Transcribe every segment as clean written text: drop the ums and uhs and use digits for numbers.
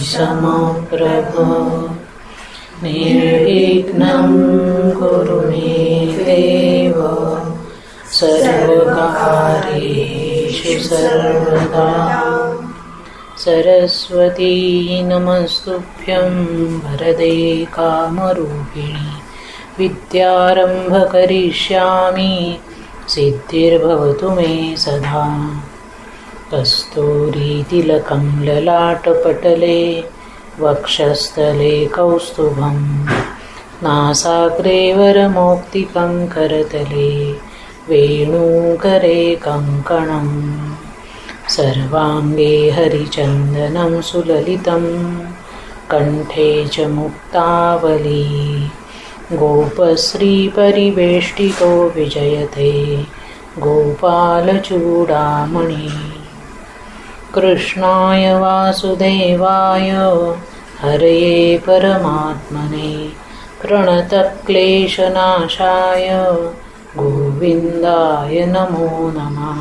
समप्रभ निर्विघ्नं कुरु मे देव सर्वकार्येषु सर्वदा सरस्वती नमस्तुभ्यं वरदे कामरूपिणि विद्यारम्भ करिष्यामि सिद्धिर्भवतु मे सदा कस्तूरीतिलकं ललाटपटले वक्षस्थले कौस्तुभं नासाग्रे वरमौक्तिकं करतले वेणुकरे कङ्कणं सर्वाङ्गे हरिचन्दनं सुललितं कण्ठे च मुक्तावली गोपश्रीपरिवेष्टितो विजयते गोपालचूडामणि कृष्णाय वासुदेवाय हरये परमात्मने प्रणतक्लेशनाशाय गोविन्दाय नमो नमः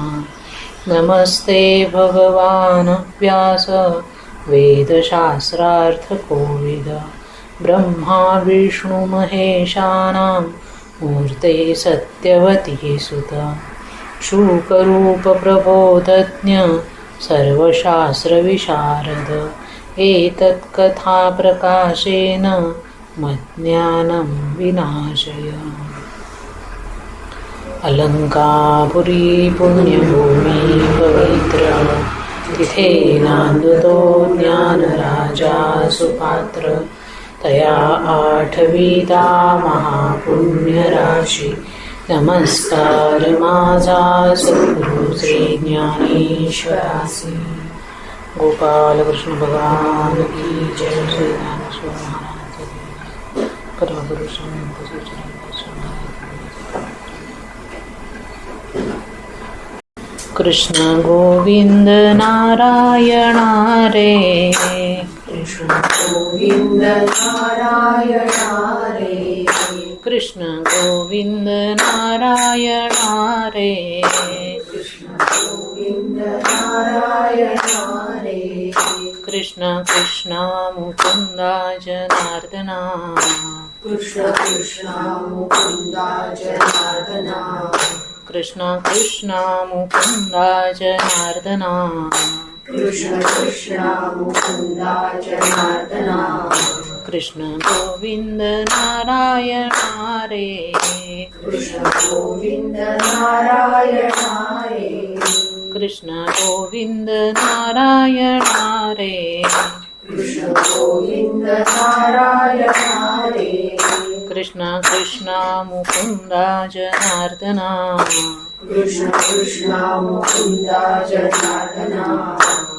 नमस्ते भगवान् व्यास वेदशास्त्रार्थकोविद ब्रह्मा विष्णु महेशानां मूर्ते सत्यवती सुत शूकरूप प्रबोधज्ञ सर्वशास्त्रविशारद एतत्कथाप्रकाशेन मज्ञानं विनाशय अलङ्कापुरी पुण्यभूमि पवित्र तिथेनान्दतो ज्ञानराजा सुपात्र तया आठविता महापुण्यराशी नमस्कार माझा सद्गुरु श्री ज्ञानेश्वरासी गोपाल कृष्ण भगवान की जय श्री ज्ञानेश्वर महाराज की परमगुरु संत कृष्ण गोविंद नारायण रे कृष्ण गोविंद नारायण रे कृष्ण गोविंद नारायण रे कृष्ण गोविंद नारायण रे कृष्ण कृष्ण मुकुंद जनार्दना कृष्ण कृष्ण मुकुंद जनार्दना कृष्ण कृष्ण मुकुंद जनार्दना कृष्ण कृष्ण मुकुंद जनार्दना कृष्ण गोविंद नारायण रे कृष्ण गोविंद नारायण रे कृष्ण गोविंद नारायण रे कृष्ण गोविंद नारायण रे कृष्ण कृष्ण मुकुंद जनार्दना कृष्ण कृष्ण मुकुंद जनार्दना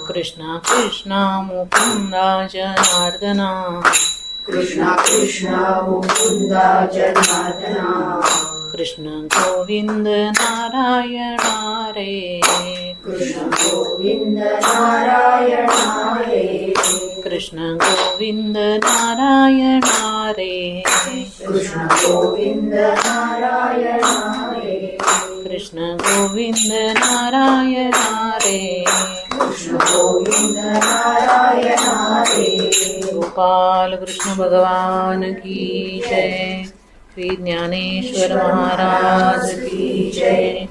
कृष्ण कृष्ण मुकुंद जनार्दना कृष्ण कृष्ण मुकुंद जनार्दना कृष्ण गोविंद नारायण रे कृष्ण गोविंद नारायण रे कृष्ण गोविंद नारायण रे कृष्ण गोविंद नारायण रे कृष्ण गोविंद नारायण रे कृष्ण गोविंद नारायण रे गोपाल कृष्ण भगवान की जय श्री ज्ञानेश्वर महाराज की जय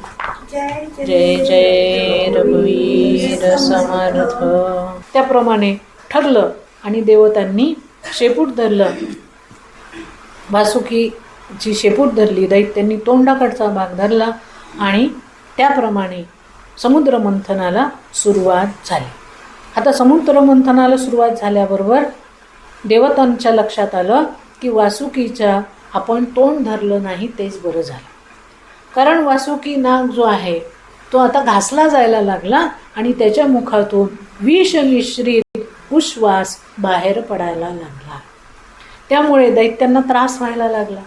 जय जय रघुवीर समर्थ। त्याप्रमाणे ठरलं आणि देवतांनी शेपूट धरलं, वासुकीची शेपूट धरली, दैत्यांनी तोंडाकडचा भाग धरला आणि त्याप्रमाणे समुद्र मंथनाला सुरुवात झाली. आता समुद्र मंथनाला सुरुवात झाल्याबरोबर देवतांच्या लक्षात आलं की वासुकीच्या आपण तोंड धरलं नाही तेच बरं झालं, कारण वासुकी नाग जो आहे तो आता घासला जायला लागला आणि त्याच्या मुखातून विष मिश्रित उश्वास बाहेर पडायला लागला. त्यामुळे दैत्यांना त्रास व्हायला लागला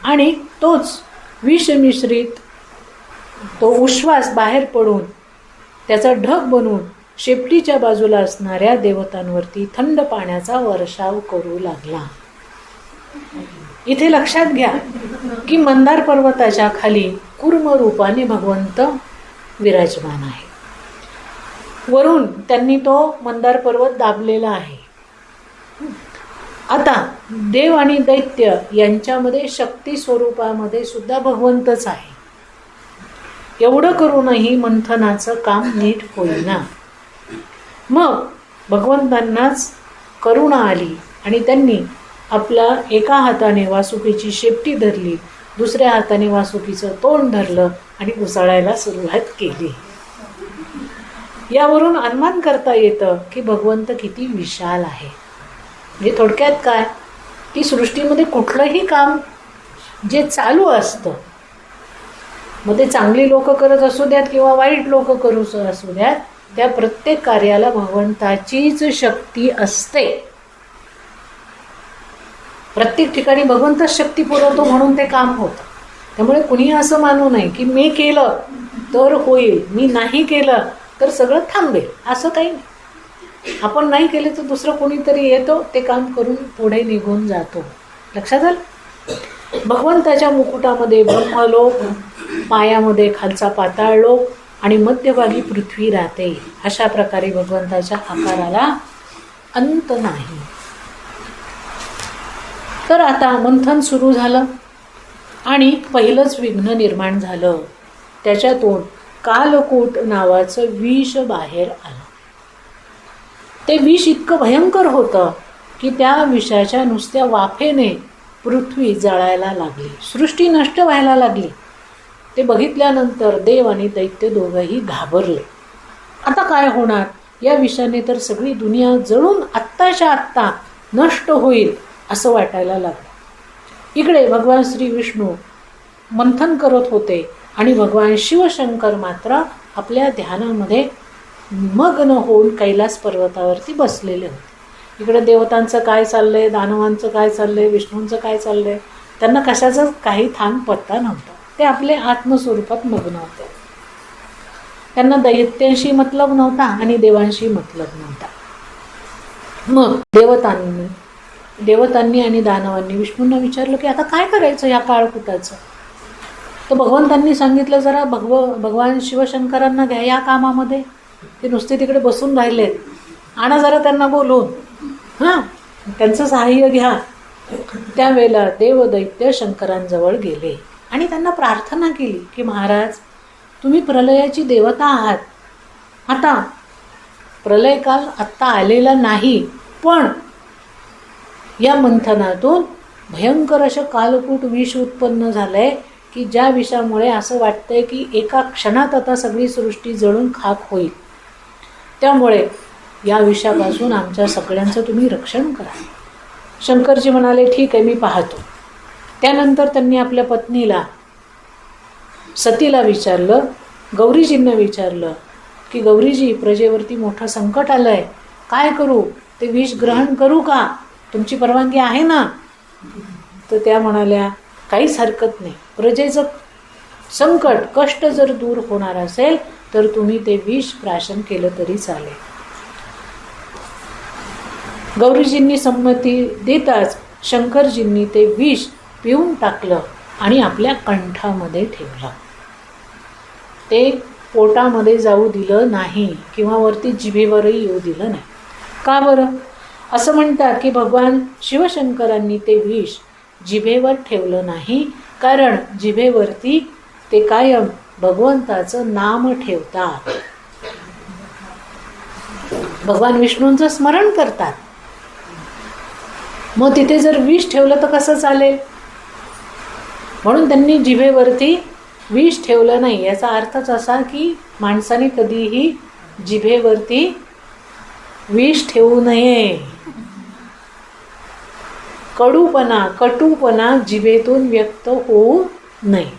आणि तोच विष मिश्रित तो उश्वास बाहेर पडून त्याचा ढग बनून शेपटीच्या बाजूला असणाऱ्या देवतांवरती थंड पाण्याचा वर्षाव करू लागला. इथे लक्षात घ्या की मंदार पर्वताच्या खाली कूर्म रूपाने भगवंत विराजमान आहे. वरून त्यांनी तो मंदार पर्वत दाबलेला आहे आता देव आणि दैत्य यांच्यामध्ये शक्ती स्वरूपामध्ये सुद्धा भगवंतच आहे. एवढं करूनही मंथनाचं काम नीट होईना. मग भगवंतांनाच करुणा आली आणि त्यांनी आपल्या एका हाताने वासुकीची शेपटी धरली, दुसऱ्या हाताने वासुकीचं तोंड धरलं आणि घुसळायला सुरुवात केली. यावरून अनुमान करता येतं की भगवंत किती विशाल आहे. म्हणजे थोडक्यात काय, की सृष्टीमध्ये कुठलंही काम जे चालू असतं, मग ते चांगली लोक करत असू द्यात किंवा वाईट लोक करू असू द्यात, त्या प्रत्येक कार्याला भगवंताचीच शक्ती असते. प्रत्येक ठिकाणी भगवंतच शक्ती पुरवतो म्हणून ते काम होतं. त्यामुळे कुणी असं मानू नये की मी केलं तर होईल, मी नाही केलं तर सगळं थांबेल, असं काही नाही. आपण नाही केले तर दुसरं कोणीतरी येतो, ते काम करून पुढे निघून जातो. लक्षात आलं? भगवंताच्या मुकुटामध्ये ब्रह्मलोक, पायामध्ये खालचा पाताळ लोक आणि मध्यभागी पृथ्वी राहते. अशा प्रकारे भगवंताच्या आकाराला अंत नाही. तर आता मंथन सुरू झालं आणि पहिलंच विघ्न निर्माण झालं. त्याच्यातून कालकूट नावाचं विष बाहेर आलं. ते विष इतकं भयंकर होतं की त्या विषाच्या नुसत्या वाफेने पृथ्वी जळायला लागली, सृष्टी नष्ट व्हायला लागली. ते बघितल्यानंतर देव आणि दैत्य दोघंही घाबरले. आता काय होणार? या विषाने तर सगळी दुनिया जळून आत्ताच्या आत्ता नष्ट होईल असं वाटायला लागलं. इकडे भगवान श्री विष्णू मंथन करत होते आणि भगवान शिवशंकर मात्र आपल्या ध्यानामध्ये मग्न होऊन कैलास पर्वतावरती बसलेले होते. इकडे देवतांचं काय चाललंय, दानवांचं काय चाललंय, विष्णूंचं काय चाललंय, त्यांना कशाचा काही थांब पत्ता नव्हता. ते आपले आत्मस्वरूपात मग्न होते. त्यांना दैत्यांशी मतलब नव्हता आणि देवांशी मतलब नव्हता. मग देवतांनी आणि दानवांनी विष्णूंना विचारलं की आता काय करायचं या काळकुटाचं. तर भगवंतांनी सांगितलं जरा भगवान शिवशंकरांना घ्या या कामामध्ये, ते नुसते तिकडे बसून राहिलेत, आणा जरा त्यांना बोलून, हां त्यांचं सहाय्य घ्या. त्यावेळेला देव दैत्य शंकरांजवळ गेले आणि त्यांना प्रार्थना केली की महाराज, तुम्ही प्रलयाची देवता आहात. आता प्रलयकाल आत्ता आलेला नाही, पण या मंथनातून भयंकर असं कालकूट विष उत्पन्न झालंय की ज्या विषामुळे असं वाटतंय की एका क्षणात आता सगळी सृष्टी जळून खाक होईल. त्यामुळे या विषापासून आमच्या सगळ्यांचं तुम्ही रक्षण करा. शंकरजी म्हणाले ठीक आहे, मी पाहतो. त्यानंतर त्यांनी आपल्या पत्नीला सतीला विचारलं, गौरीजींना विचारलं की गौरीजी, प्रजेवरती मोठं संकट आलंय, काय करू? ते विष ग्रहण करू का? तुमची परवानगी आहे ना? तर त्या म्हणाल्या काहीच हरकत नाही, प्रजेचं संकट कष्ट जर दूर होणार असेल तर तुम्ही ते विष प्राशन केलं तरी चालेल. गौरीजींनी संमती देताच शंकरजींनी ते विष पिऊन टाकलं आणि आपल्या कंठामध्ये ठेवलं. ते पोटामध्ये जाऊ दिलं नाही किंवा वरती जिभेवरही येऊ दिलं नाही. का बरं? असं म्हणतात की भगवान शिवशंकरांनी ते विष जिभेवर ठेवलं नाही, कारण जिभेवरती ते कायम भगवंताचं नाम ठेवतात, भगवान विष्णूंचं स्मरण करतात. मग तिथे जर विष ठेवलं तर कसं चालेल? म्हणून त्यांनी जिभेवरती विष ठेवलं नाही. याचा अर्थच असा की माणसाने कधीही जिभेवरती विष ठेवू नये. कडूपणा, कटूपणा जिभेतून व्यक्त होऊ नये.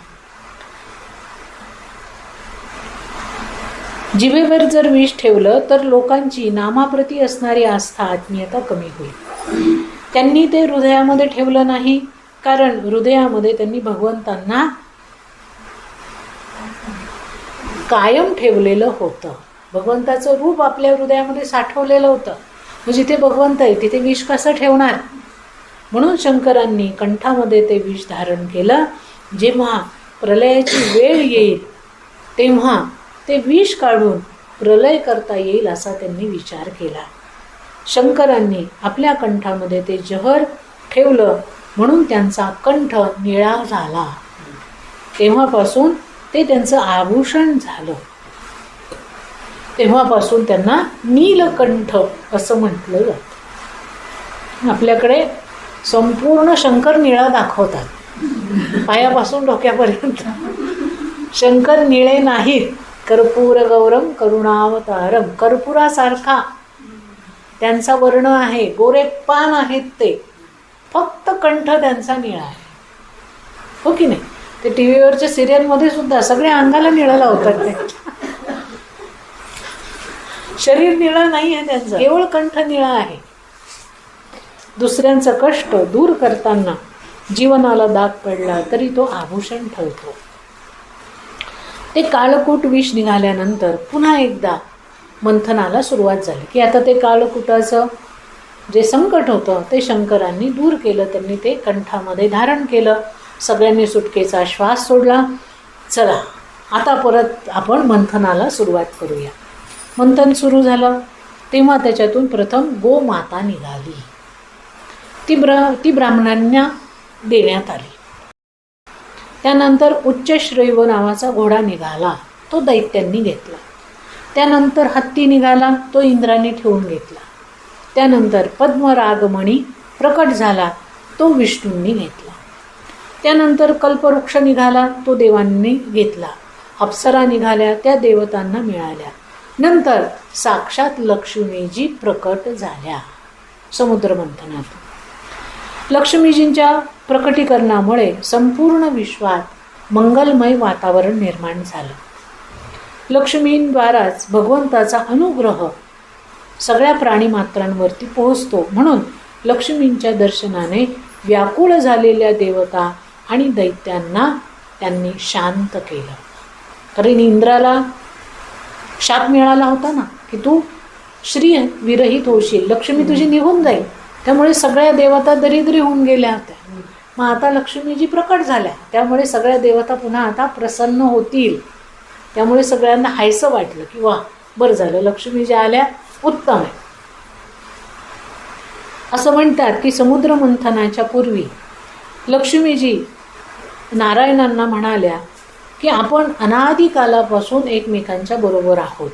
जिभेवर जर विष ठेवलं तर लोकांची नामाप्रती असणारी आस्था, आत्मीयता कमी होईल. त्यांनी ते हृदयामध्ये ठेवलं नाही, कारण हृदयामध्ये त्यांनी भगवंतांना कायम ठेवलेलं होतं. भगवंताचं रूप आपल्या हृदयामध्ये साठवलेलं होतं. मग जिथे भगवंत आहे तिथे विष कसं ठेवणार? म्हणून शंकरांनी कंठामध्ये ते विष धारण केलं. जेव्हा प्रलयाची वेळ येईल तेव्हा ते विष काढून प्रलय करता येईल असा त्यांनी विचार केला. शंकरांनी आपल्या कंठामध्ये ते जहर ठेवलं म्हणून त्यांचा कंठ निळा झाला. तेव्हापासून ते त्यांचं आभूषण झालं. तेव्हापासून त्यांना नीलकंठ असं म्हटलं जातं. आपल्याकडे संपूर्ण शंकर निळा दाखवतात, पायापासून डोक्यापर्यंत. शंकर निळे नाहीत. कर्पूर गौरम करुणावतारम, कर्पुरासारखा त्यांचा वर्ण आहे, गोरे पान आहेत ते, फक्त कंठ त्यांचा निळा आहे. हो की नाही? ते टी व्हीवरच्या सिरियलमध्ये सुद्धा सगळ्या अंगाला निळा लावतात ते. शरीर निळा नाही आहे त्यांचं, केवळ कंठ निळा आहे. दुसऱ्यांचं कष्ट दूर करताना जीवनाला दाग पडला तरी तो आभूषण ठरतो. ते काळकूट विष निघाल्यानंतर पुन्हा एकदा मंथनाला सुरुवात झाली की आता ते काळकूटाचं जे संकट होतं ते शंकरांनी दूर केलं. त्यांनी ते कंठामध्ये धारण केलं. सगळ्यांनी सुटकेचा श्वास सोडला. चला आता परत आपण मंथनाला सुरुवात करूया. मंथन सुरू झालं तेव्हा त्याच्यातून प्रथम गोमाता निघाली. ती ब्राह्मणांना देण्यात आली. त्यानंतर उच्चश्रैव नावाचा घोडा निघाला, तो दैत्यांनी घेतला. त्यानंतर हत्ती निघाला, तो इंद्राने ठेवून घेतला. त्यानंतर पद्मरागमणी प्रकट झाला, तो विष्णूंनी घेतला. त्यानंतर कल्पवृक्ष निघाला, तो देवांनी घेतला. अप्सरा निघाल्या, त्या देवतांना मिळाल्या. नंतर साक्षात लक्ष्मीजी प्रकट झाल्या समुद्र मंथनात. लक्ष्मीजींच्या प्रकटीकरणामुळे संपूर्ण विश्वात मंगलमय वातावरण निर्माण झालं. लक्ष्मींद्वाराच भगवंताचा अनुग्रह सगळ्या प्राणीमात्रांवरती पोहोचतो. म्हणून लक्ष्मींच्या दर्शनाने व्याकुळ झालेल्या देवता आणि दैत्यांना त्यांनी शांत केलं. कारण इंद्राला शाप मिळाला होता ना की तू श्री विरहित होशील, लक्ष्मी तुझी निघून जाईल. त्यामुळे सगळ्या देवता दरिद्री होऊन गेल्या होत्या. मग आता लक्ष्मीजी प्रकट झाल्या, त्यामुळे सगळ्या देवता पुन्हा आता प्रसन्न होतील. त्यामुळे सगळ्यांना हायसं वाटलं की वा बरं झालं लक्ष्मीजी आल्या, उत्तम आहे. असं म्हणतात की समुद्र मंथनाच्या पूर्वी लक्ष्मीजी नारायणांना म्हणाल्या की आपण अनादिकालापासून एकमेकांच्या बरोबर आहोत.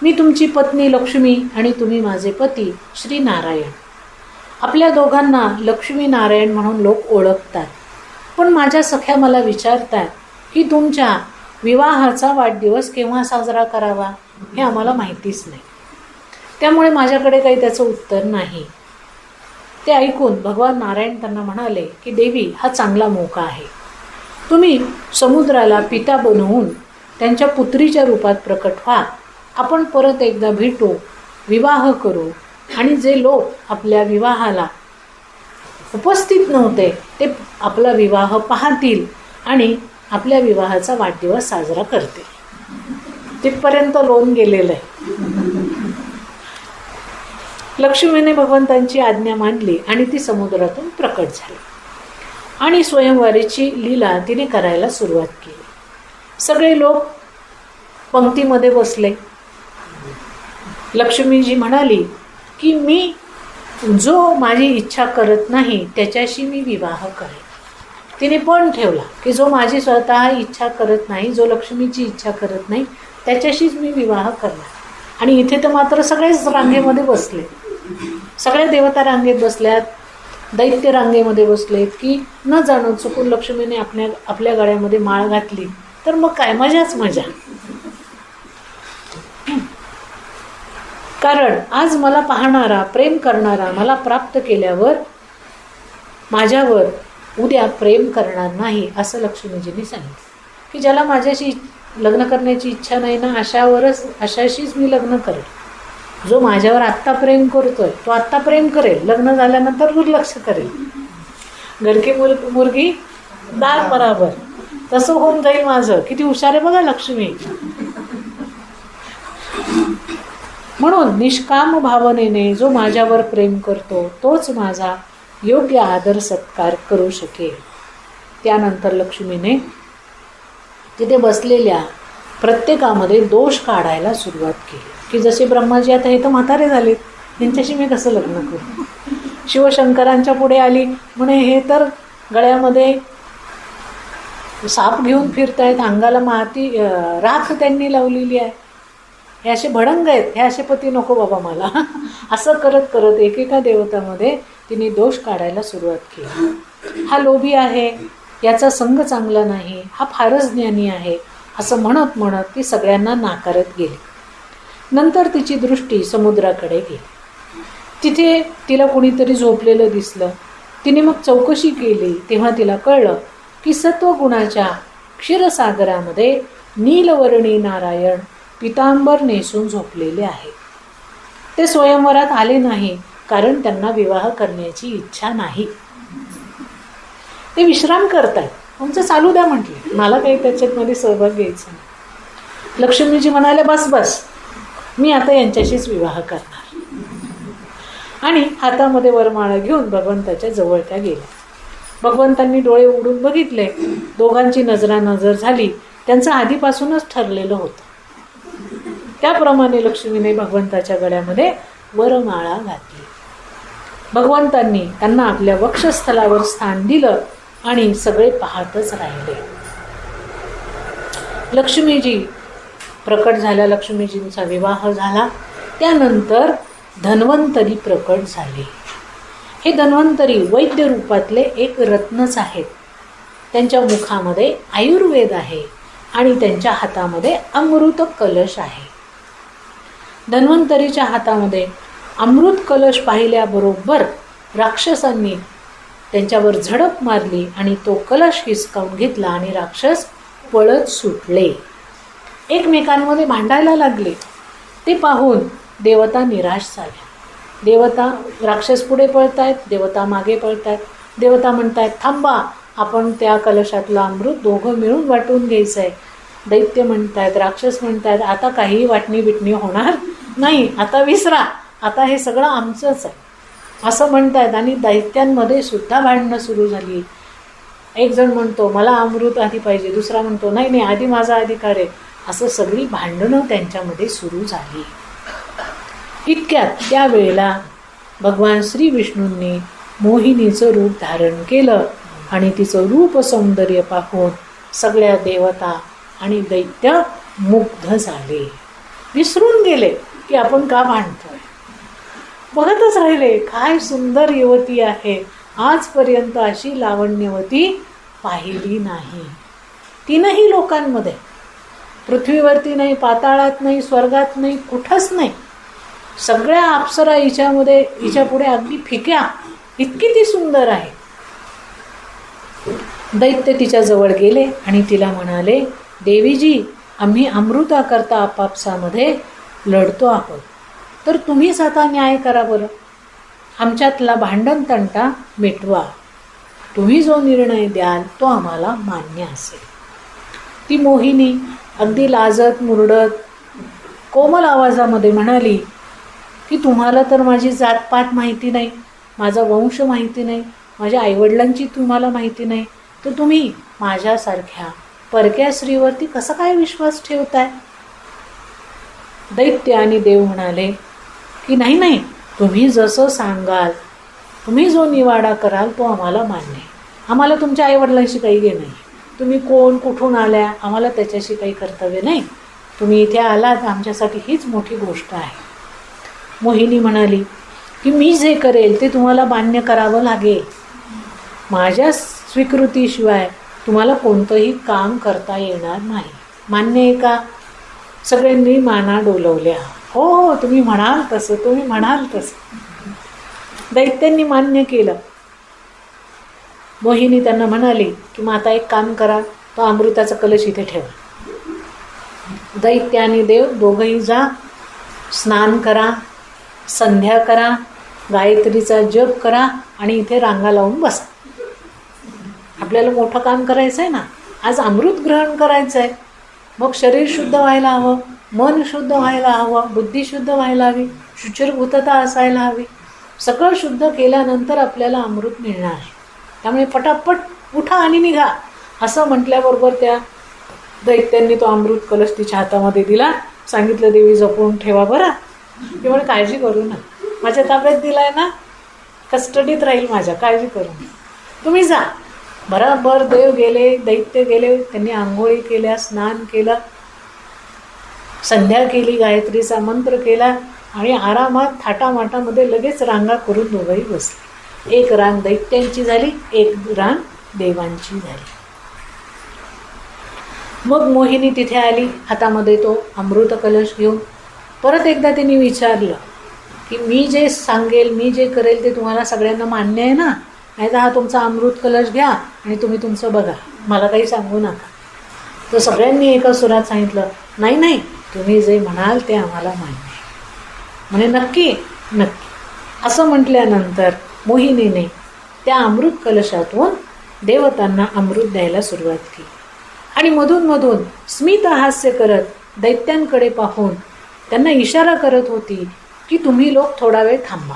मी तुमची पत्नी लक्ष्मी आणि तुम्ही माझे पती श्री नारायण. आपल्या दोघांना लक्ष्मी नारायण म्हणून लोक ओळखतात. पण माझ्या सख्या मला विचारतात की तुमच्या विवाहाचा वाढदिवस केव्हा साजरा करावा हे आम्हाला माहितीच नाही. त्यामुळे माझ्याकडे काही त्याचं उत्तर नाही. ते ऐकून भगवान नारायण त्यांना म्हणाले की देवी, हा चांगला मोका आहे. तुम्ही समुद्राला पिता बनवून त्यांच्या पुत्रीच्या रूपात प्रकट व्हा. आपण परत एकदा भेटू, विवाह करू आणि जे लोक आपल्या विवाहाला उपस्थित नव्हते ते आपला विवाह पाहतील आणि आपल्या विवाहाचा वाढदिवस साजरा करतील. तिथपर्यंत लोन गेलेलं आहे. लक्ष्मीने भगवंतांची आज्ञा मानली आणि ती समुद्रातून प्रकट झाली आणि स्वयंवराची लीला तिने करायला सुरुवात केली. सगळे लोक पंक्तीमध्ये बसले. लक्ष्मीजी म्हणाली की मी जो माझी इच्छा करत नाही त्याच्याशी मी विवाह करेन. तिने पण ठेवला की जो माझी स्वतः इच्छा करत नाही, जो लक्ष्मीची इच्छा करत नाही त्याच्याशीच मी विवाह करणार. आणि इथे तर मात्र सगळेच रांगेमध्ये बसले. सगळ्या देवता रांगेत बसल्यात, दैत्य रांगेमध्ये बसलेत की न जाणून चुकून लक्ष्मीने आपल्या गळ्यामध्ये माळ घातली तर मग काय मजाच मजा. कारण आज मला पाहणारा, प्रेम करणारा मला प्राप्त केल्यावर माझ्यावर उद्या प्रेम करणार नाही असं लक्ष्मीजींनी सांगितलं. की ज्याला माझ्याशी लग्न करण्याची इच्छा नाही ना अशाशीच मी लग्न करेल. जो माझ्यावर आत्ता प्रेम करतोय तो आत्ता प्रेम करेल, लग्न झाल्यानंतर दुर्लक्ष करेल. गडकी मुलगी दार बराबर तसं होऊन जाईल माझं. किती हुशार आहे बघा लक्ष्मी. म्हणून निष्काम भावनेने जो माझ्यावर प्रेम करतो तोच माझा योग्य आदर सत्कार करू शकेल. त्यानंतर लक्ष्मीने तिथे बसलेल्या प्रत्येकामध्ये दोष काढायला सुरुवात केली. की जसे ब्रह्माजी आता हे तर म्हातारे झालेत, यांच्याशी मी कसं लग्न करू. शिवशंकरांच्या पुढे आली म्हणे, हे तर गळ्यामध्ये साप घेऊन फिरतायत, अंगाला माती राख त्यांनी लावलेली आहे, हे असे भडंग आहेत, हे असे पती नको बाबा मला. असं करत करत एकेका देवतामध्ये तिने दोष काढायला सुरुवात केली. हा लोभी आहे, याचा संग चांगला नाही, हा फारच ज्ञानी आहे, असं म्हणत म्हणत ती सगळ्यांना नाकारत गेली. नंतर तिची दृष्टी समुद्राकडे गेली. तिथे तिला कोणीतरी झोपलेलं दिसलं. तिने मग चौकशी केली. तेव्हा तिला कळलं की सत्वगुणाच्या क्षीरसागरामध्ये नीलवर्णी नारायण पितांबर नेसून झोपलेले आहे. ते स्वयंवरात आले नाही कारण त्यांना विवाह करण्याची इच्छा नाही. ते विश्राम करतायत, तुमचं चालू द्या म्हटले, मला काही त्याच्यामध्ये सहभाग घ्यायचा नाही. लक्ष्मीजी म्हणाले, बस बस, मी आता यांच्याशीच विवाह करणार. आणि हातामध्ये वरमाळा घेऊन भगवंताच्या जवळ त्या गेल्या. भगवंतांनी डोळे उघडून बघितले. दोघांची नजरानजर झाली. त्यांचं आधीपासूनच ठरलेलं होतं. त्याप्रमाणे लक्ष्मीने भगवंताच्या गळ्यामध्ये वरमाळा घातली. भगवंतांनी त्यांना आपल्या वक्षस्थलावर स्थान दिलं आणि सगळे पाहतच राहिले. लक्ष्मीजी प्रकट झाल्या. लक्ष्मीजींचा विवाह झाला. त्यानंतर धन्वंतरी प्रकट झाले. हे धन्वंतरी वैद्य रूपातले एक रत्नच आहेत. त्यांच्या मुखामध्ये आयुर्वेद आहे आणि त्यांच्या हातामध्ये अमृत कलश आहे. धन्वंतरीच्या हातामध्ये अमृत कलश पाहिल्याबरोबर राक्षसांनी त्यांच्यावर झडप मारली आणि तो कलश हिसकावून घेतला आणि राक्षस पळत सुटले. एकमेकांमध्ये भांडायला लागले. ते पाहून देवता निराश झाल्या. देवता, राक्षस पुढे पळतायत, देवता मागे पळतायत. देवता म्हणतायत, थांबा, आपण त्या कलशातलं अमृत दोघं मिळून वाटून घ्यायचं आहे. दैत्य म्हणतायत, राक्षस म्हणतायत, आता काही वाटणी बिटणी होणार नाही, आता विसरा, आता हे सगळं आमचंच आहे असं म्हणतायत. आणि दैत्यांमध्ये सुद्धा भांडणं सुरू झाली. एक जण म्हणतो मला अमृत आधी पाहिजे, दुसरा म्हणतो नाही नाही आधी माझा अधिकार आहे. असं सगळी भांडणं त्यांच्यामध्ये सुरू झाली. इतक्यात त्यावेळेला भगवान श्री विष्णूंनी मोहिनीचं रूप धारण केलं आणि तिचं रूप सौंदर्य पाहून सगळ्या देवता आणि दैत्य मुग्ध झाले. विसरून गेले की आपण का भांडतोय. बघतच राहिले, काय सुंदर युवती आहे, आजपर्यंत अशी लावण्यवती पाहिली नाही. तीनही लोकांमध्ये, पृथ्वीवरती नाही, पाताळात नाही, स्वर्गात नाही, कुठंच नाही. सगळ्या अप्सरा हिच्यामध्ये, हिच्या पुढे अगदी फिक्या, इतकी ती सुंदर आहे. दैत्य तिच्या जवळ गेले आणि तिला म्हणाले, देवीजी, आम्ही अमृताकरता आपापसामध्ये लढतो आहोत, तर तुम्हीच आता न्याय करा बरं. आमच्यातला भांडण तंटा मिटवा. तुम्ही जो निर्णय द्याल तो आम्हाला मान्य असेल. ती मोहिनी अगदी लाजत मुरडत कोमल आवाजामध्ये म्हणाली की तुम्हाला तर माझी जातपात माहिती नाही, माझा वंश माहिती नाही, माझ्या आईवडिलांची तुम्हाला माहिती नाही, तर तुम्ही माझ्यासारख्या परक्या स्त्रीवरती कसा काय विश्वास ठेवताय. दैत्य आणि देव म्हणाले की नाही नाही, तुम्ही जसं सांगाल, तुम्ही जो निवाडा कराल तो आम्हाला मान्य आहे. आम्हाला तुमच्या आईवडिलांशी काही घेणं नाही. तुम्ही कोण, कुठून आल्या, आम्हाला त्याच्याशी काही कर्तव्य नाही. तुम्ही इथे आलात आमच्यासाठी हीच मोठी गोष्ट आहे. मोहिनी म्हणाली की मी जे करेल ते तुम्हाला मान्य करावं लागेल. माझ्या स्वीकृतीशिवाय तुम्हाला कोणतंही काम करता येणार नाही. मान्य आहे का. सगळ्यांनी माना डोलवल्या. हो हो, तुम्ही म्हणाल तसं, तुम्ही म्हणाल तसं. दैत्यांनी मान्य केलं. मोहिनी त्यांना म्हणाली की मग आता एक काम करा, तो अमृताचा कलश इथे ठेवा. दैत्य आणि देव दोघंही जा, स्नान करा, संध्या करा, गायत्रीचा जप करा आणि इथे रांगा लावून बसा. आपल्याला मोठं काम करायचं आहे ना, आज अमृत ग्रहण करायचं आहे. मग शरीर शुद्ध व्हायला हवं, मन शुद्ध व्हायला हवं, बुद्धी शुद्ध व्हायला हवी, शुचिर्भूतता असायला हवी. सगळं शुद्ध केल्यानंतर आपल्याला अमृत मिळणार आहे. त्यामुळे पटापट उठा आणि निघा असं म्हटल्याबरोबर त्या दैत्यांनी तो अमृत कलश तिच्या हातामध्ये दिला. सांगितलं देवी जपून ठेवा बरं. त्यामुळे काळजी करू ना. माझ्या ताब्यात दिलाय ना, कस्टडीत राहील माझ्या, काळजी करू नका, तुम्ही जा. बराबर देव गेले, दैत्य गेले. त्यांनी आंघोळी केल्या, स्नान केलं, संध्या केली, गायत्रीचा मंत्र केला आणि आरामात थाटामाटामध्ये लगेच रांगा करून दोघंही बसले. एक रांग दैत्यांची झाली, एक रांग देवांची झाली. मग मोहिनी तिथे आली, हातामध्ये तो अमृत कलश घेऊन. परत एकदा तिने विचारलं की मी जे सांगेल, मी जे करेल ते तुम्हाला सगळ्यांना मान्य आहे ना? नाही तर हा तुमचा अमृत कलश घ्या आणि तुम्ही तुमचं बघा, मला काही सांगू नका. तर सगळ्यांनी एका सुरात सांगितलं, नाही नाही, तुम्ही जे म्हणाल ते आम्हाला मान्य आहे. म्हणे नक्की नक्की. असं म्हटल्यानंतर मोहिनीने त्या अमृत कलशातून देवतांना अमृत द्यायला सुरुवात केली आणि मधून मधून स्मित हास्य करत दैत्यांकडे पाहून त्यांना इशारा करत होती की तुम्ही लोक थोडा वेळ थांबा,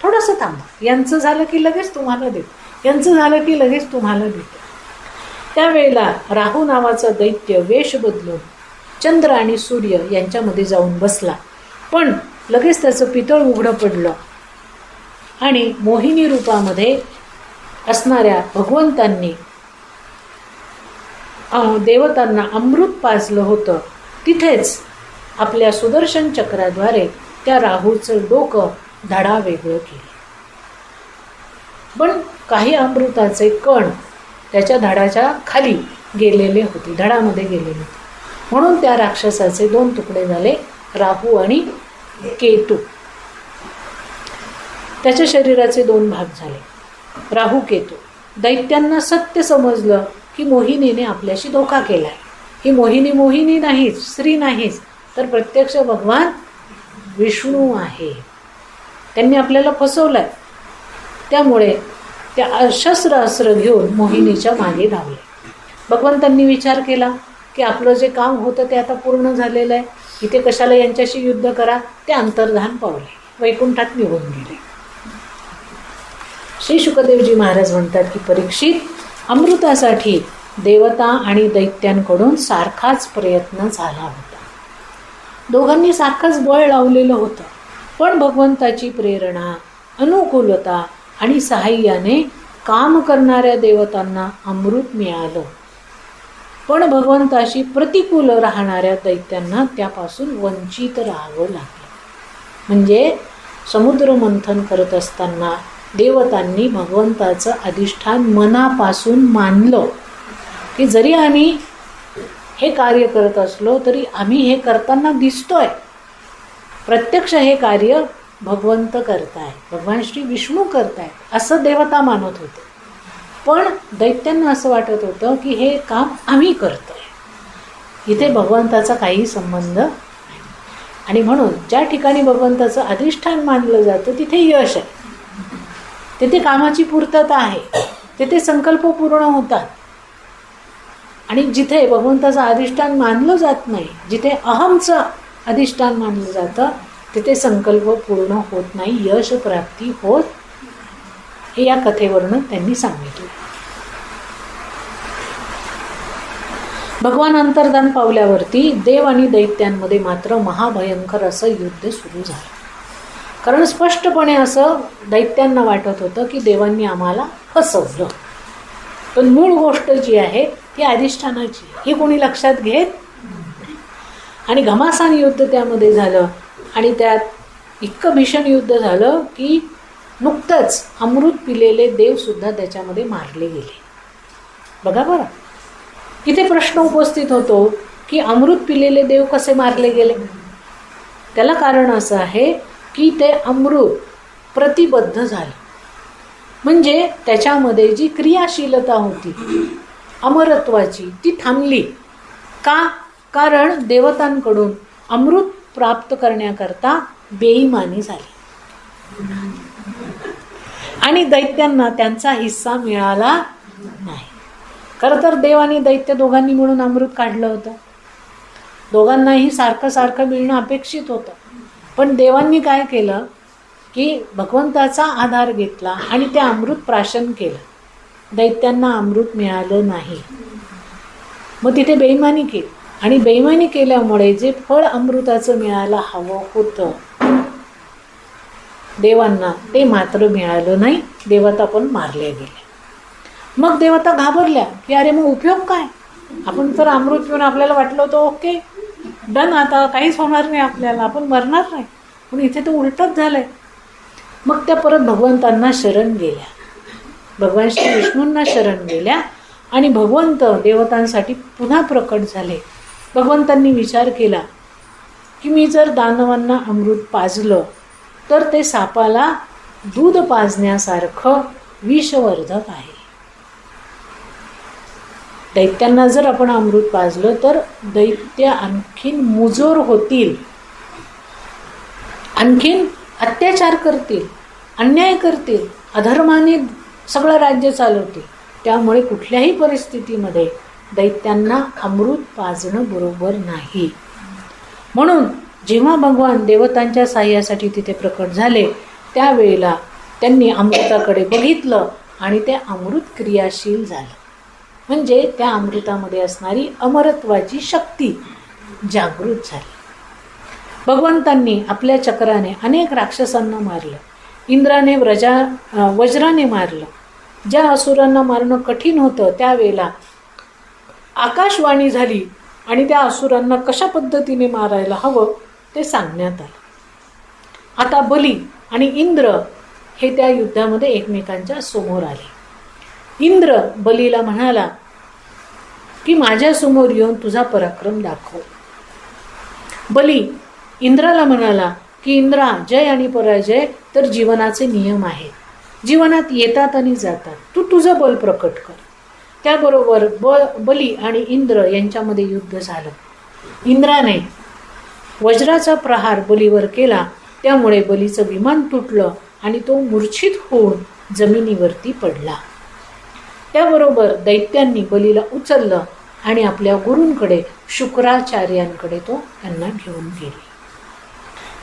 थोडंसं थांबा, यांचं झालं की लगेच तुम्हाला देतो, यांचं झालं की लगेच तुम्हाला देतो. त्यावेळेला राहू नावाचा दैत्य वेश बदलून चंद्र आणि सूर्य यांच्यामध्ये जाऊन बसला, पण लगेच त्याचं पितळ उघडं पडलं आणि मोहिनी रूपामध्ये असणाऱ्या भगवंतांनी देवतांना अमृत पाजलं होतं. तिथेच आपल्या सुदर्शन चक्राद्वारे त्या राहूचं डोकं धडा वेगळं केलं. पण काही अमृताचे कण त्याच्या धडाच्या खाली गेलेले होते, धडामध्ये गेलेले होते. म्हणून त्या राक्षसाचे 2 तुकडे झाले, राहू आणि केतू. त्याच्या शरीराचे 2 भाग झाले, राहू केतू. दैत्यांना सत्य समजलं की मोहिनीने आपल्याशी धोका केलाय. ही मोहिनी नाहीच, स्त्री नाहीच, तर प्रत्यक्ष भगवान विष्णू आहे. त्यांनी आपल्याला फसवलंय. त्यामुळे त्या शस्त्र अस्त्र घेऊन मोहिनीच्या मागे धावले. भगवंतांनी विचार केला की आपलं जे काम होतं ते आता पूर्ण झालेलं आहे, इथे कशाला यांच्याशी युद्ध करा. ते अंतर्धान पावले, वैकुंठात निघून गेले. श्री शुकदेवजी महाराज म्हणतात की परीक्षित, अमृतासाठी देवता आणि दैत्यांकडून सारखाच प्रयत्न झाला होता. दोघांनी सारखंच बळ लावलेलं होतं, पण भगवंताची प्रेरणा, अनुकूलता आणि सहाय्याने काम करणाऱ्या देवतांना अमृत मिळालं. पण भगवंताशी प्रतिकूल राहणाऱ्या दैत्यांना त्यापासून वंचित राहावं लागलं. म्हणजे समुद्र मंथन करत असताना देवतांनी भगवंताचं अधिष्ठान मनापासून मानलं की जरी आम्ही हे कार्य करत असलो तरी आम्ही हे करताना दिसतोय, प्रत्यक्ष हे कार्य भगवंत करताय, भगवान श्री विष्णू करतायत, असं देवता मानत होते. पण दैत्यांना असं वाटत होतं की हे काम आम्ही करतोय, इथे भगवंताचा काही संबंध नाही. आणि म्हणून ज्या ठिकाणी भगवंताचं अधिष्ठान मानलं जातं तिथे यश आहे, तिथे कामाची पूर्तता आहे, तिथे संकल्प पूर्ण होतात. आणि जिथे भगवंताचं अधिष्ठान मानलं जात नाही, जिथे अहमचं अधिष्ठान मानलं जातं, तिथे संकल्प पूर्ण होत नाही, यश प्राप्ती होत, हे या कथेवरून त्यांनी सांगितलं. भगवान अंतर्धान पावल्यावरती देव आणि दैत्यांमध्ये मात्र महाभयंकर असं युद्ध सुरू झालं. कारण स्पष्टपणे असं दैत्यांना वाटत होतं की देवांनी आम्हाला फसवलं. पण मूळ गोष्ट जी आहे ती अधिष्ठानाची, ही कोणी लक्षात घेत. आणि घमासान युद्ध त्यामध्ये झालं आणि त्यात इतकं भीषण युद्ध झालं की नुकतंच अमृत पिलेले देवसुद्धा त्याच्यामध्ये मारले गेले. बघा बरं, इथे प्रश्न उपस्थित होतो की अमृत पिलेले देव कसे मारले गेले. त्याला कारण असं आहे की ते अमृत प्रतिबद्ध झालं, म्हणजे त्याच्यामध्ये जी क्रियाशीलता होती अमरत्वाची ती थांबली. का? कारण देवतांकडून अमृत प्राप्त करण्याकरता बेईमानी झाली आणि दैत्यांना त्यांचा हिस्सा मिळाला नाही. खरं तर देव आणि दैत्य दोघांनी मिळून अमृत काढलं होतं, दोघांनाही सारखं सारखं मिळणं अपेक्षित होतं. पण देवांनी काय केलं की भगवंताचा आधार घेतला आणि ते अमृत प्राशन केलं. दैत्यांना अमृत मिळालं नाही, मग तिथे बेईमानी केली आणि बेईमानी केल्यामुळे जे फळ अमृताचं मिळायला हवं होतं देवांना ते मात्र मिळालं नाही. देवता पण मारले गेले. मग देवता घाबरल्या की अरे मग उपयोग काय, आपण तर अमृत पिऊन आपल्याला वाटलं होतं ओके डन, आता काहीच होणार नाही आपल्याला, आपण मरणार नाही. पण इथे तर उलटच झालंय. मग त्या परत भगवंतांना शरण गेल्या, भगवान श्री विष्णूंना शरण गेल्या आणि भगवंत देवतांसाठी पुन्हा प्रकट झाले. भगवंतांनी विचार केला की मी जर दानवांना अमृत पाजलं तर ते सापाला दूध पाजण्यासारखं विषवर्धक आहे. दैत्यांना जर आपण अमृत पाजलं तर दैत्य आणखीन मुजोर होतील, आणखीन अत्याचार करतील, अन्याय करतील, अधर्माने सगळं राज्य चालवतील. त्यामुळे कुठल्याही परिस्थितीमध्ये दैत्यांना अमृत पाजणं बरोबर नाही. म्हणून जेव्हा भगवान देवतांच्या साह्यासाठी तिथे प्रकट झाले त्यावेळेला त्यांनी अमृताकडे बघितलं आणि ते अमृत क्रियाशील झालं. म्हणजे त्या अमृतामध्ये असणारी अमरत्वाची शक्ती जागृत झाली. भगवंतांनी आपल्या चक्राने अनेक राक्षसांना मारलं, इंद्राने वज्राने मारलं. ज्या असुरांना मारणं कठीण होतं त्यावेळेला आकाशवाणी झाली आणि त्या असुरांना कशा पद्धतीने मारायला हवं ते सांगण्यात आलं. आता बली आणि इंद्र हे त्या युद्धामध्ये एकमेकांच्या समोर आले. इंद्र बलीला म्हणाला की माझ्यासमोर येऊन तुझा पराक्रम दाखव. बली इंद्राला म्हणाला की इंद्रा, जय आणि पराजय तर जीवनाचे नियम आहेत, जीवनात येतात आणि जातात, तू तुझं बल प्रकट कर. त्याबरोबर बली आणि इंद्र यांच्यामध्ये युद्ध झालं. इंद्राने वज्राचा प्रहार बलीवर केला, त्यामुळे बलीचं विमान तुटलं आणि तो मूर्छित होऊन जमिनीवरती पडला. त्याबरोबर दैत्यांनी बलीला उचललं आणि आपल्या गुरूंकडे शुक्राचार्यांकडे तो त्यांना घेऊन गेले.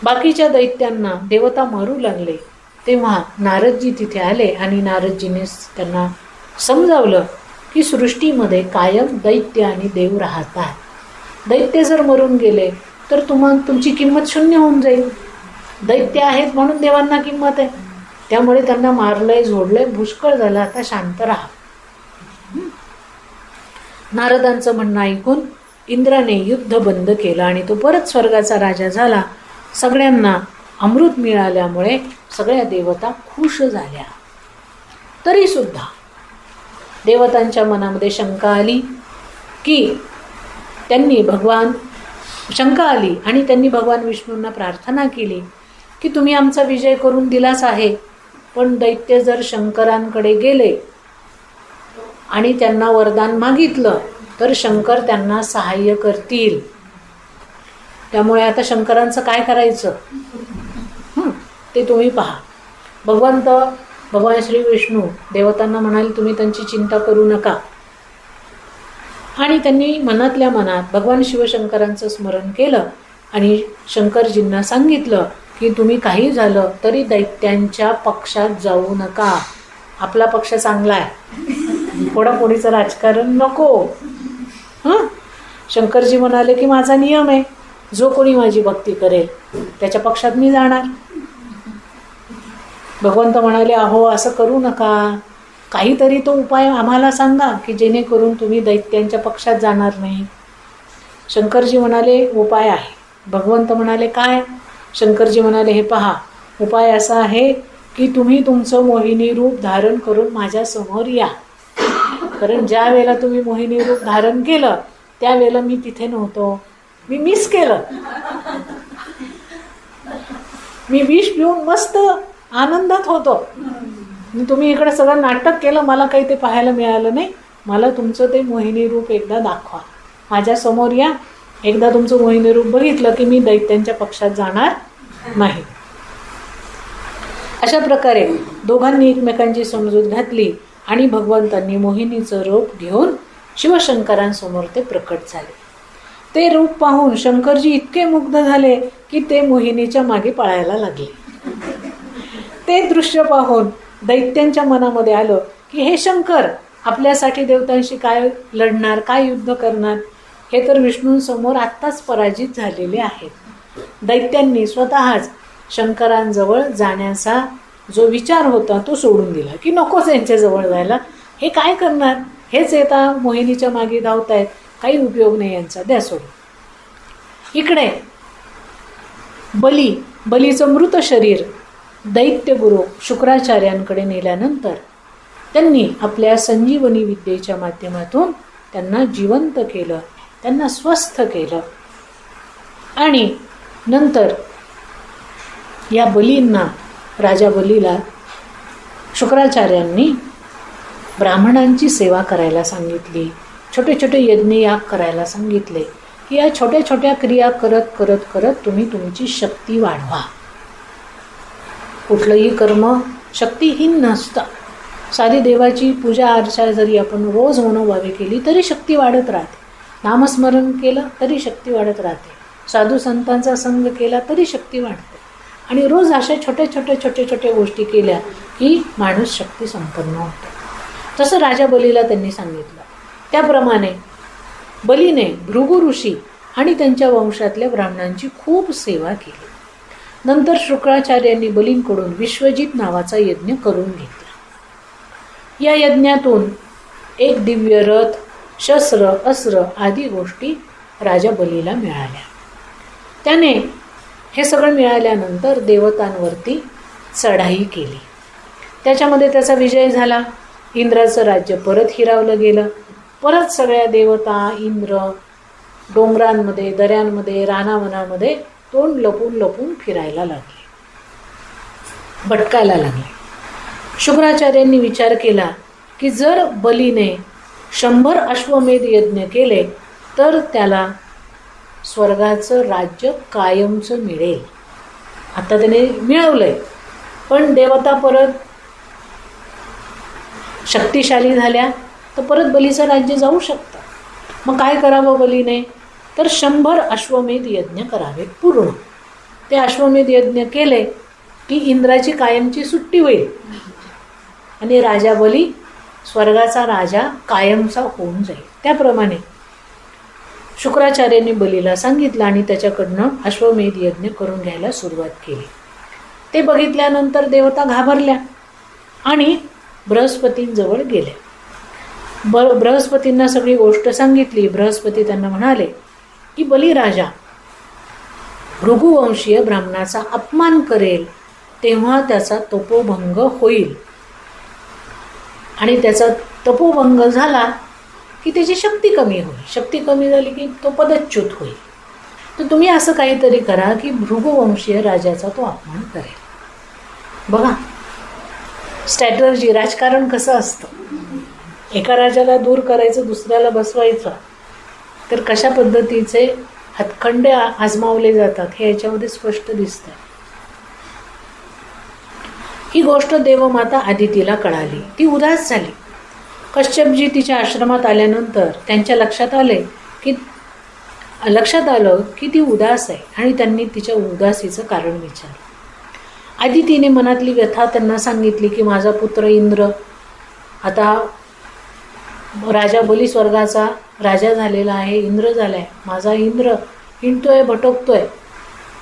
बाकीच्या दैत्यांना देवता मारू लागले तेव्हा नारदजी तिथे आले आणि नारदजीने त्यांना समजावलं की सृष्टीमध्ये कायम दैत्य आणि देव राहतात. दैत्य जर मरून गेले तर तुमची किंमत शून्य होऊन जाईल. दैत्य आहेत म्हणून देवांना किंमत आहे. त्यामुळे त्यांना मारलंय, झोडलंय, पुष्कळ झालं, आता शांत राहा. नारदांचं म्हणणं ऐकून इंद्राने युद्ध बंद केलं आणि तो परत स्वर्गाचा राजा झाला. सगळ्यांना अमृत मिळाल्यामुळे सगळ्या देवता खुश झाल्या. तरी सुद्धा देवतांच्या मनामध्ये शंका आली आणि त्यांनी भगवान विष्णूंना प्रार्थना केली की तुम्ही आमचा विजय करून दिलाच आहे, पण दैत्य जर शंकरांकडे गेले आणि त्यांना वरदान मागितलं तर शंकर त्यांना सहाय्य करतील. त्यामुळे आता शंकरांचं काय करायचं ते तुम्ही पहा. भगवान श्री विष्णू देवतांना म्हणाले तुम्ही त्यांची चिंता करू नका. आणि त्यांनी मनातल्या मनात भगवान शिवशंकरांचं स्मरण केलं आणि शंकरजींना सांगितलं की तुम्ही काही झालं तरी दैत्यांच्या पक्षात जाऊ नका, आपला पक्ष चांगला आहे, फोडाफोडीचं राजकारण नको. शंकरजी म्हणाले की माझा नियम आहे, जो कोणी माझी भक्ती करेल त्याच्या पक्षात मी जाणार. भगवंत म्हणाले अहो असं करू नका, काहीतरी तो उपाय आम्हाला सांगा की जेणेकरून तुम्ही दैत्यांच्या पक्षात जाणार नाही. शंकरजी म्हणाले उपाय आहे. भगवंत म्हणाले काय? शंकरजी म्हणाले हे पहा, उपाय असा आहे की तुम्ही तुमचं मोहिनी रूप धारण करून माझ्यासमोर या. कारण ज्या वेळेला तुम्ही मोहिनी रूप धारण केलं त्यावेळेला मी तिथे नव्हतो, मी मिस केलं. मी विष पिऊन मस्त आनंदात होतो, तुम्ही इकडे सगळं नाटक केलं, मला काही ते पाहायला मिळालं नाही. मला तुमचं ते मोहिनी रूप एकदा दाखवा, माझ्यासमोर या. एकदा तुमचं मोहिनी रूप बघितलं की मी दैत्यांच्या पक्षात जाणार नाही. अशा प्रकारे दोघांनी एकमेकांची समजूत घातली आणि भगवंतांनी मोहिनीचं रूप घेऊन शिवशंकरांसमोर ते प्रकट झाले. ते रूप पाहून शंकरजी इतके मुग्ध झाले की ते मोहिनीच्या मागे पळायला लागले. ते दृश्य पाहून दैत्यांच्या मनामध्ये आलं की हे शंकर आपल्यासाठी देवतांशी काय लढणार, काय युद्ध करणार, हे तर विष्णूंसमोर आत्ताच पराजित झालेले आहेत. दैत्यांनी स्वतःच शंकरांजवळ जाण्याचा जो विचार होता तो सोडून दिला की नकोच यांच्याजवळ जायला, हे काय करणार, हेच येता मोहिनीच्या मागे धावतायत, काही उपयोग नाही यांचा, द्या सोडून. इकडे बलीचं मृत शरीर दैत्यगुरु शुक्राचार्यांकडे नेल्यानंतर त्यांनी आपल्या संजीवनी विद्येच्या माध्यमातून त्यांना जिवंत केलं, त्यांना स्वस्थ केलं. आणि नंतर या बलींना, राजा बलीला शुक्राचार्यांनी ब्राह्मणांची सेवा करायला सांगितली, छोटे छोटे यज्ञयाग करायला सांगितले की या छोट्या छोट्या क्रिया करत करत करत तुम्ही तुमची शक्ती वाढवा. कुठलंही कर्म शक्तिहीन नसतं. साधी देवाची पूजा अर्चा जरी आपण रोज मनोभावे केली तरी शक्ती वाढत राहते. नामस्मरण केलं तरी शक्ती वाढत राहते. साधू संतांचा संग केला तरी शक्ती वाढते. आणि रोज अशा छोट्या गोष्टी केल्या की माणूस शक्ती संपन्न होतो. तसं राजा बलीला त्यांनी सांगितलं. त्याप्रमाणे बलीने भृगु ऋषी आणि त्यांच्या वंशातल्या ब्राह्मणांची खूप सेवा केली. नंतर शुक्राचार्यांनी बलींकडून विश्वजित नावाचा यज्ञ करून घेतला. या यज्ञातून एक दिव्य रथ, शस्त्र, अस्त्र आदी गोष्टी राजा बलीला मिळाल्या. त्याने हे सगळं मिळाल्यानंतर देवतांवरती चढाई केली. त्याच्यामध्ये त्याचा विजय झाला. इंद्राचं राज्य परत हिरावलं गेलं. परत सगळ्या देवता, इंद्र डोंगरांमध्ये, दऱ्यांमध्ये, रानावनामध्ये तोंड लपून लपून फिरायला लागले, भटकायला लागले. शुक्राचार्यांनी विचार केला की जर बलीने 100 अश्वमेध यज्ञ केले तर त्याला स्वर्गाचं राज्य कायमचं मिळेल. आता त्याने मिळवलंय, पण देवता परत शक्तिशाली झाल्या तर परत बलीचं राज्य जाऊ शकतं. मग काय करावं बलीने, तर 100 अश्वमेध यज्ञ करावेत पूर्ण. ते अश्वमेध यज्ञ केले की इंद्राची कायमची सुट्टी होईल आणि राजा बली स्वर्गाचा राजा कायमचा होऊन जाईल. त्याप्रमाणे शुक्राचार्यांनी बलीला सांगितलं आणि त्याच्याकडनं अश्वमेध यज्ञ करून घ्यायला सुरुवात केली. ते बघितल्यानंतर देवता घाबरल्या आणि बृहस्पतींजवळ गेल्या. बृहस्पतींना सगळी गोष्ट सांगितली. बृहस्पती त्यांना म्हणाले की बलीराजा भृगुवंशीय ब्राह्मणाचा अपमान करेल तेव्हा त्याचा तपोभंग होईल आणि त्याचा तपोभंग झाला की त्याची शक्ती कमी होईल. शक्ती कमी झाली की तो पदच्युत होईल. तर तुम्ही असं काहीतरी करा की भृगुवंशीय राजाचा तो अपमान करेल. बघा स्ट्रॅटर्जी, राजकारण कसं असतं. एका राजाला दूर करायचं, दुसऱ्याला बसवायचं, तर कशा पद्धतीचे हातखंडे आजमावले जातात हे याच्यामध्ये स्पष्ट दिसतंय. ही गोष्ट देवमाता आदितीला कळाली. ती उदास झाली. कश्यपजी तिच्या आश्रमात आल्यानंतर त्यांच्या लक्षात आलं की ती उदास आहे आणि त्यांनी तिच्या उदासीचं कारण विचारलं. आदितीने मनातली व्यथा त्यांना सांगितली की माझा पुत्र इंद्र आता राजा बली स्वर्गाचा राजा झालेला आहे, इंद्र झाला आहे. माझा इंद्र हिंडतोय, भटकतोय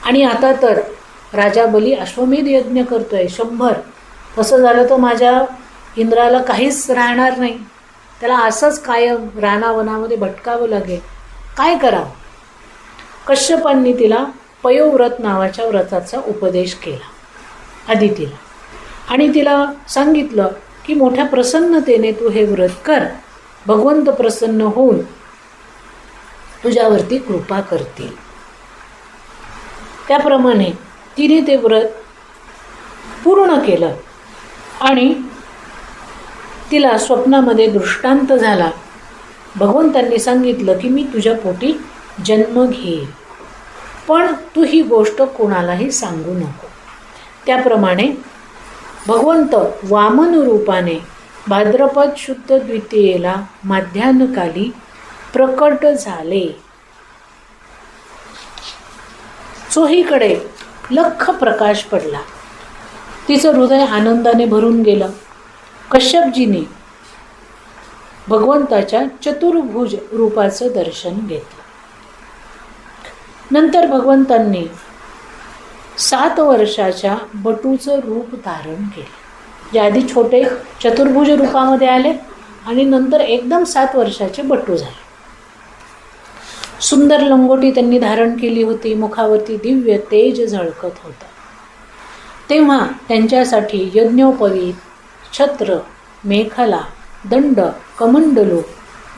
आणि आता तर राजा बली अश्वमेध यज्ञ करतोय 100. असं झालं तर माझ्या इंद्राला काहीच राहणार नाही. त्याला असंच कायम रानावनामध्ये भटकावं लागेल. काय करावं. कश्यपांनी तिला पयोव्रत नावाच्या व्रताचा उपदेश केला आदितीला आणि तिला सांगितलं की मोठ्या प्रसन्नतेने तू हे व्रत कर. भगवंत प्रसन्न होऊन तुझ्यावरती कृपा करतील. त्याप्रमाणे तिने ते व्रत पूर्ण केलं आणि तिला स्वप्नामध्ये दृष्टांत झाला. भगवंतांनी सांगितलं की मी तुझ्या पोटी जन्म घेईल, पण तू ही गोष्ट कोणालाही सांगू नको. त्याप्रमाणे भगवंत वामन रूपाने भाद्रपद शुद्ध द्वितीयेला माध्यान्हकाली प्रकट झाले. चोहीकडे लख्ख प्रकाश पडला. तिचं हृदय आनंदाने भरून गेलं. कश्यपजीने भगवंताच्या चतुर्भुज रूपाचं दर्शन घेतलं. नंतर भगवंतांनी 7 वर्षाच्या बटूचं रूप धारण केले. जे आधी छोटे चतुर्भुज रूपामध्ये आले आणि नंतर एकदम 7 वर्षाचे बटू झाले. सुंदर लंगोटी त्यांनी धारण केली होती. मुखावरती दिव्य तेज झळकत होतं. तेव्हा त्यांच्यासाठी यज्ञोपवीत, छत्र, मेखला, दंड, कमंडलू,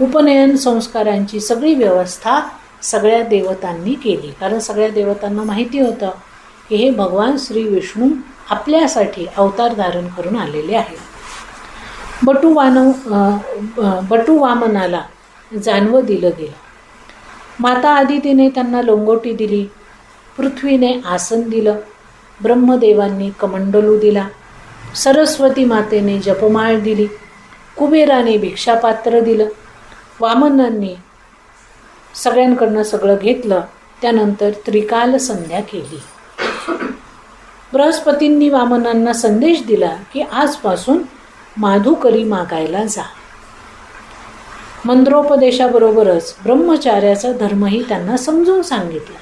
उपनयन संस्कारांची सगळी व्यवस्था सगळ्या देवतांनी केली. कारण सगळ्या देवतांना माहिती होतं की हे भगवान श्री विष्णू आपल्यासाठी अवतार धारण करून आलेले आहेत. बटू वामनाला जानवं दिलं गेलं. माता आदितीने त्यांना लंगोटी दिली. पृथ्वीने आसन दिलं. ब्रह्मदेवांनी कमंडलू दिला. सरस्वती मातेने जपमाळ दिली. कुबेराने भिक्षापात्र दिलं. वामनांनी सगळ्यांकडनं सगळं घेतलं. त्यानंतर त्रिकाल संध्या केली. बृहस्पतींनी वामनांना संदेश दिला की आजपासून माधुकरी मागायला जा. मंत्रोपदेशाबरोबरच ब्रह्मचार्याचा धर्मही त्यांना समजून सांगितला.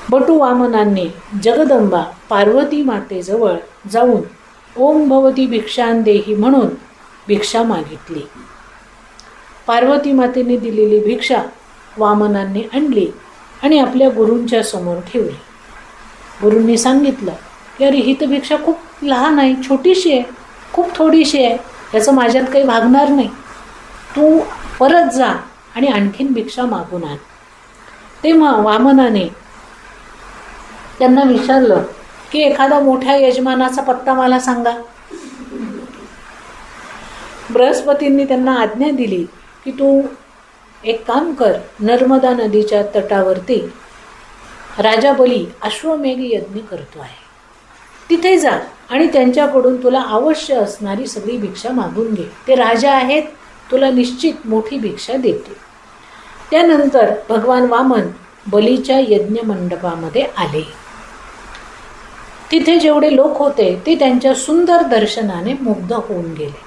बटू वामनांनी जगदंबा पार्वती मातेजवळ जाऊन ओम भवती भिक्षां देही म्हणून भिक्षा मागितली. पार्वती मातेने दिलेली भिक्षा वामनांनी आणली आणि आपल्या गुरूंच्या समोर ठेवली. गुरूंनी सांगितलं की अरे ही तर भिक्षा खूप लहान आहे, छोटीशी आहे, खूप थोडीशी आहे, याचं माझ्यात काही भागणार नाही. तू परत जा आणि आणखीन भिक्षा मागून आण. तेव्हा वामनाने त्यांना विचारलं की एखादा मोठ्या यजमानाचा पत्ता मला सांगा. बृहस्पतींनी त्यांना आज्ञा दिली की तू एक काम कर, नर्मदा नदीच्या तटावरती राजा बली अश्वमेघ यज्ञ करतो आहे, तिथे जा आणि त्यांच्याकडून तुला अवश्य असणारी सगळी भिक्षा मागून घे. ते राजा आहेत, तुला निश्चित मोठी भिक्षा देतील. त्यानंतर भगवान वामन बलीच्या यज्ञ मंडपामध्ये आले. तिथे जेवढे लोक होते ते त्यांच्या सुंदर दर्शनाने मुग्ध होऊन गेले.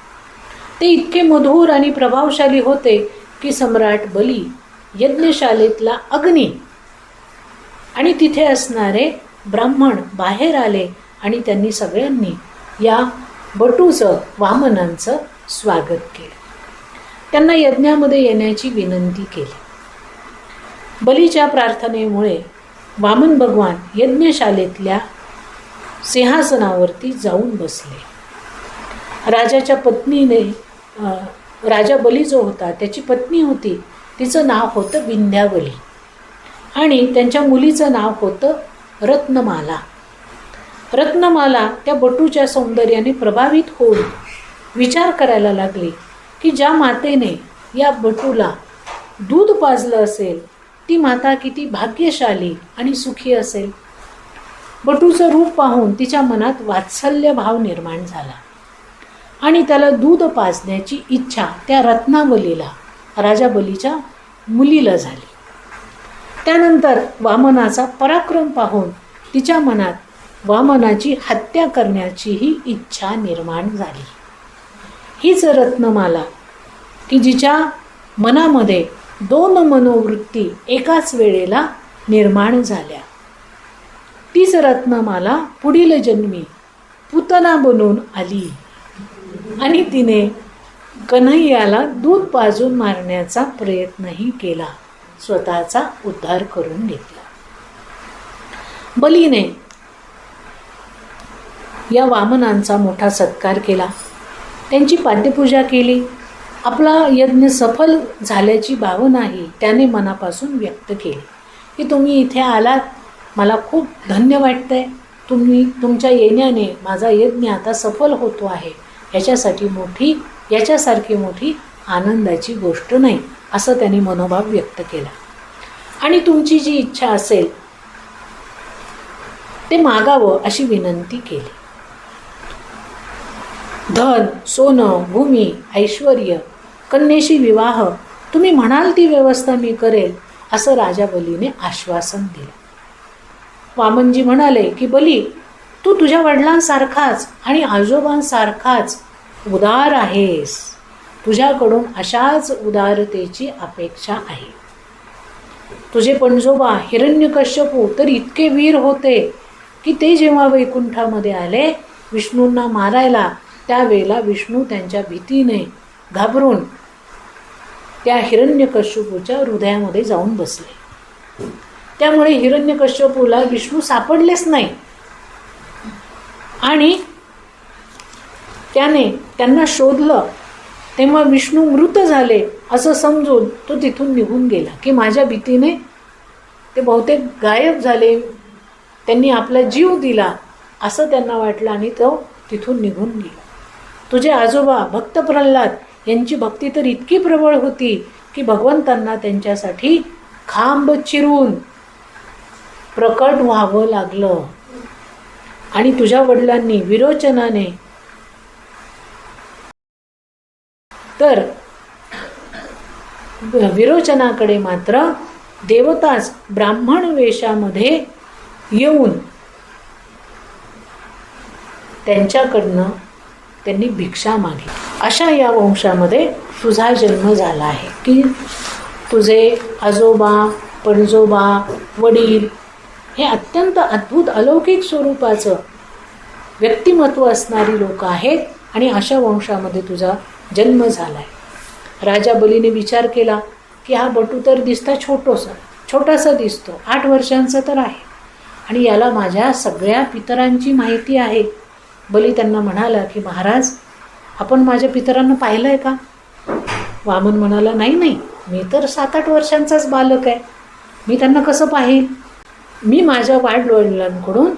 ते इतके मधुर आणि प्रभावशाली होते की सम्राट बली यज्ञशालेतला अग्नी आणि तिथे असणारे ब्राह्मण बाहेर आले आणि त्यांनी सगळ्यांनी या बटूचं, वामनांचं स्वागत केलं. त्यांना यज्ञामध्ये येण्याची विनंती केली. बलीच्या प्रार्थनेमुळे वामन भगवान यज्ञशालेतल्या सिंहासनावरती जाऊन बसले. राजाच्या पत्नीने, राजा बली जो होता त्याची पत्नी होती, तिचं नाव होतं विंध्यावली आणि त्यांच्या मुलीचं नाव होतं रत्नमाला. रत्नमाला त्या बटूच्या सौंदर्याने प्रभावित होऊन विचार करायला लागली की ज्या मातेने या बटूला दूध पाजलं असेल ती माता किती भाग्यशाली आणि सुखी असेल. बटूचं रूप पाहून तिच्या मनात वात्सल्य भाव निर्माण झाला आणि त्याला दूध पाजण्याची इच्छा त्या रत्नावलीला, राजा बलीच्या मुलीला झाली. त्यानंतर वामनाचा पराक्रम पाहून तिच्या मनात वामनाची हत्या करण्याचीही इच्छा निर्माण झाली. हीच रत्नमाला की जिच्या मनामध्ये 2 मनोवृत्ती एकाच वेळेला निर्माण झाल्या. तीच रत्नमाला पुढील जन्मी पुतना बनून आली आणि तिने कन्हैयाला दूध पाजून मारण्याचा प्रयत्नही केला. स्वतःचा उद्धार करून घेतला. बलीने या वामनांचा मोठा सत्कार केला, त्यांची पाद्यपूजा केली. आपला यज्ञ सफल झाल्याची भावनाही त्याने मनापासून व्यक्त केली की तुम्ही इथे आलात, मला खूप धन्य वाटतंय. तुमच्या येण्याने माझा यज्ञ आता सफल होतो आहे, याच्यासारखी मोठी आनंदाची गोष्ट नाही, असं त्याने मनोभाव व्यक्त केला. आणि तुमची जी इच्छा असेल ते मागावं अशी विनंती केली. धन, सोनं, भूमी, ऐश्वर्य, कन्येशी विवाह, तुम्ही म्हणाल ती व्यवस्था मी करेल, असं राजा बलीने आश्वासन दिलं. वामनजी म्हणाले की बली, तू तुझ्या वडिलांसारखाच आणि आजोबांसारखाच उदार आहेस. तुझ्याकडून अशाच उदारतेची अपेक्षा आहे. तुझे पणजोबा हिरण्यकश्यपू तर इतके वीर होते की ते जेव्हा वैकुंठामध्ये आले विष्णूंना मारायला, त्यावेळेला विष्णू त्यांच्या भीतीने घाबरून त्या हिरण्यकश्यपूच्या हृदयामध्ये जाऊन बसले. त्यामुळे हिरण्यकश्यपूला विष्णू सापडलेच नाही आणि त्यांना शोधलं तेव्हा विष्णू मृत झाले असं समजून तो तिथून निघून गेला की माझ्या भीतीने ते बहुतेक गायब झाले, त्यांनी आपला जीव दिला असं त्यांना वाटलं आणि तो तिथून निघून गेला. तुझे आजोबा भक्त प्रल्हाद यांची भक्ती तर इतकी प्रबळ होती की भगवंतांना त्यांच्यासाठी खांब चिरून प्रकट व्हावं लागलं. आणि तुझ्या वडिलांनी विरोचनाने तर विरोचनाकडे मात्र देवताच ब्राह्मण वेशामध्ये येऊन त्यांच्याकडनं त्यांनी भिक्षा मागली. अशा या वंशामध्ये तुझा जन्म झाला आहे की तुझे आजोबा, पणजोबा, वडील हे अत्यंत अद्भुत अलौकिक स्वरूपाचं व्यक्तिमत्व असणारी लोक आहेत आणि अशा वंशामध्ये तुझा जन्म झाला आहे. राजा बलीने विचार केला की हा बटू तर दिसता छोटासा दिसतो, 8 वर्षांचा तर आहे आणि याला माझ्या सगळ्या पितरांची माहिती आहे. बली त्यांना म्हणाला की महाराज, आपण माझ्या पितरांना पाहिलं आहे का? वामन म्हणाला, नाही, मी तर 7-8 वर्षांचाच बालक आहे, मी त्यांना कसं पाहिल? मी माझ्या वाडवडिलांकडून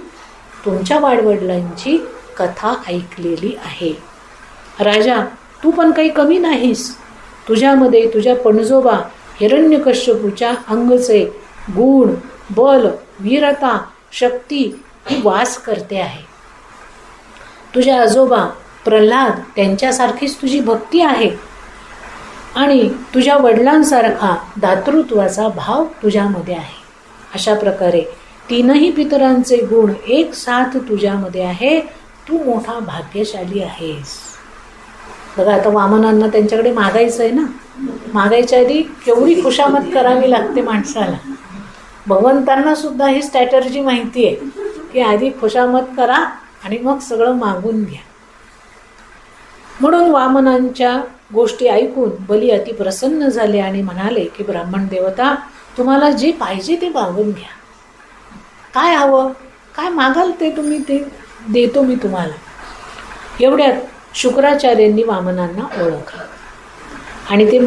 तुमच्या वाडवडिलांची कथा ऐकलेली आहे. राजा, तू पण काही कमी नाहीस. तुझ्यामध्ये तुझ्या पणजोबा हिरण्यकश्यपूच्या अंगचे गुण, बल, वीरता, शक्ती ही वास करते आहे. तुझे आजोबा प्रल्हाद त्यांच्यासारखीच तुझी भक्ती आहे आणि तुझ्या वडिलांसारखा दातृत्वाचा भाव तुझ्यामध्ये आहे. अशा प्रकारे 3ही पितरांचे गुण एक साथ तुझ्यामध्ये आहे. तू मोठा भाग्यशाली आहेस. बघा, आता वामनांना त्यांच्याकडे मागायचं आहे ना, मागायच्या आधी केवढी खुशामत करावी लागते माणसाला. भगवंतांना सुद्धा ही स्ट्रॅटर्जी माहिती आहे की आधी खुशामत करा आणि मग सगळं मागून घ्या. म्हणून वामनांच्या गोष्टी ऐकून बली अति प्रसन्न झाले आणि म्हणाले की ब्राह्मण देवता, तुम्हाला जे पाहिजे ते मागून घ्या. काय हवं, काय मागाल ते तुम्ही ते देतो मी तुम्हाला. एवढ्यात शुक्राचार्यांनी वामनांना ओळखलं आणि ते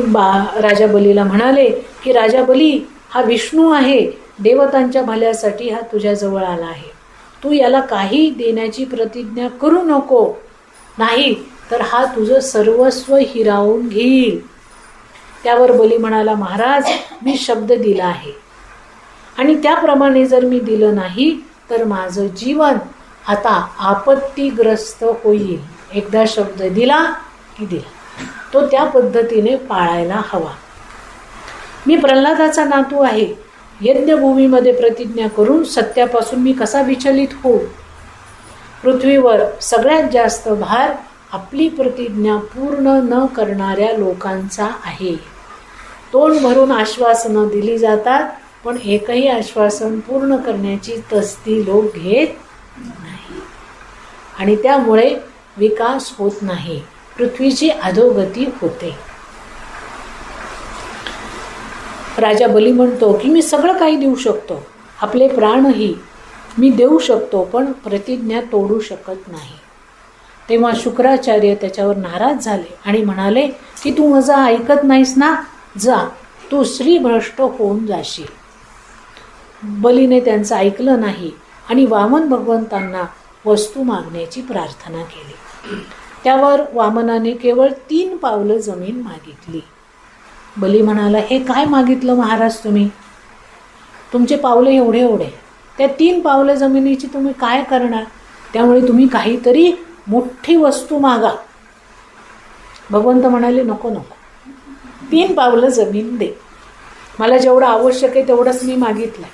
राजा बलीला म्हणाले की राजा बली, हा विष्णू आहे, देवतांच्या भल्यासाठी हा तुझ्याजवळ आला आहे. तू याला काही देण्याची प्रतिज्ञा करू नको, नाही तर हा तुझं सर्वस्व हिरावून घेईल. त्यावर बली म्हणाला, महाराज, मी शब्द दिला आहे आणि त्याप्रमाणे जर मी दिलं नाही तर माझं जीवन आता आपत्तीग्रस्त होईल. एकदा शब्द दिला की दिला, तो त्या पद्धतीने पाळायला हवा. मी प्रल्हादाचा नातू आहे. यज्ञभूमीमध्ये प्रतिज्ञा करून सत्यापासून मी कसा विचलित होऊ? पृथ्वीवर सगळ्यात जास्त भार आपली प्रतिज्ञा पूर्ण न करणाऱ्या लोकांचा आहे. तोंड भरून आश्वासनं दिली जातात पण एकही आश्वासन पूर्ण करण्याची तस्दी लोक घेत नाही आणि त्यामुळे विकास होत नाही, पृथ्वीची अधोगती होते. राजा बली म्हणतो की मी सगळं काही देऊ शकतो, आपले प्राणही मी देऊ शकतो, पण प्रतिज्ञा तोडू शकत नाही. तेव्हा शुक्राचार्य त्याच्यावर नाराज झाले आणि म्हणाले की तू माझं ऐकत नाहीस ना, जा, तू श्रीभ्रष्ट होऊन जाशील. बलीने त्यांचं ऐकलं नाही आणि वामन भगवंतांना वस्तू मागण्याची प्रार्थना केली. त्यावर वामनाने केवळ 3 पावलं जमीन मागितली. बली म्हणाला, हे काय मागितलं महाराज तुम्ही? तुमचे पावले एवढे, त्या 3 पावलं जमिनीची तुम्ही काय करणार? त्यामुळे तुम्ही काहीतरी मोठी वस्तू मागा. भगवंत म्हणाले, नको, 3 पावलं जमीन दे, मला जेवढं आवश्यक आहे तेवढंच मी मागितलं.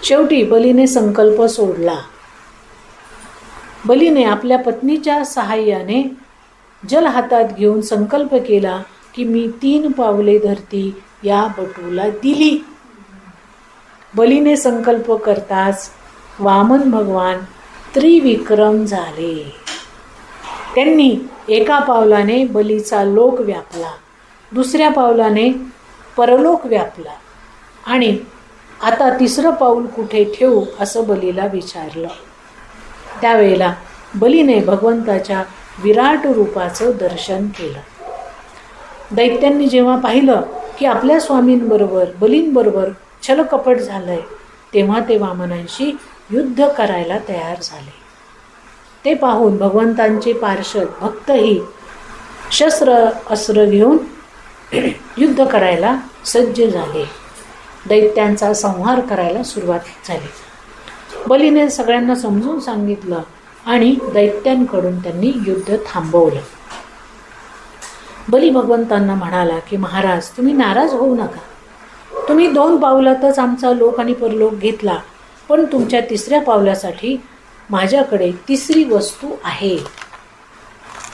शेवटी बलीने संकल्प सोडला. बलीने आपल्या पत्नीच्या सहाय्याने जल हातात घेऊन संकल्प केला की मी 3 पावले धरती या बटूला दिली बलीने संकल्प करताच वामन भगवान त्रिविक्रम झाले. त्यांनी एका पावलाने बलीचा लोक व्यापला, दुसऱ्या पावलाने परलोक व्यापला आणि आता तिसरं पाऊल कुठे ठेवू असं बलीला विचारलं. त्यावेळेला बलीने भगवंताच्या विराट रूपाचं दर्शन केलं. दैत्यांनी जेव्हा पाहिलं की आपल्या स्वामींबरोबर बलींबरोबर छलकपट झालंय, तेव्हा ते वामनांशी युद्ध करायला तयार झाले. ते पाहून भगवंतांचे पार्षद भक्तही शस्त्र अस्त्र घेऊन युद्ध करायला सज्ज झाले. दैत्यांचा संहार करायला सुरुवात झाली. बलीने सगळ्यांना समजून सांगितलं आणि दैत्यांकडून त्यांनी युद्ध थांबवलं. बली भगवंतांना म्हणाला की महाराज, तुम्ही नाराज होऊ नका. तुम्ही 2 पावलातच आमचा लोक आणि परलोक घेतला, पण तुमच्या तिसऱ्या पावलासाठी माझ्याकडे तिसरी वस्तू आहे.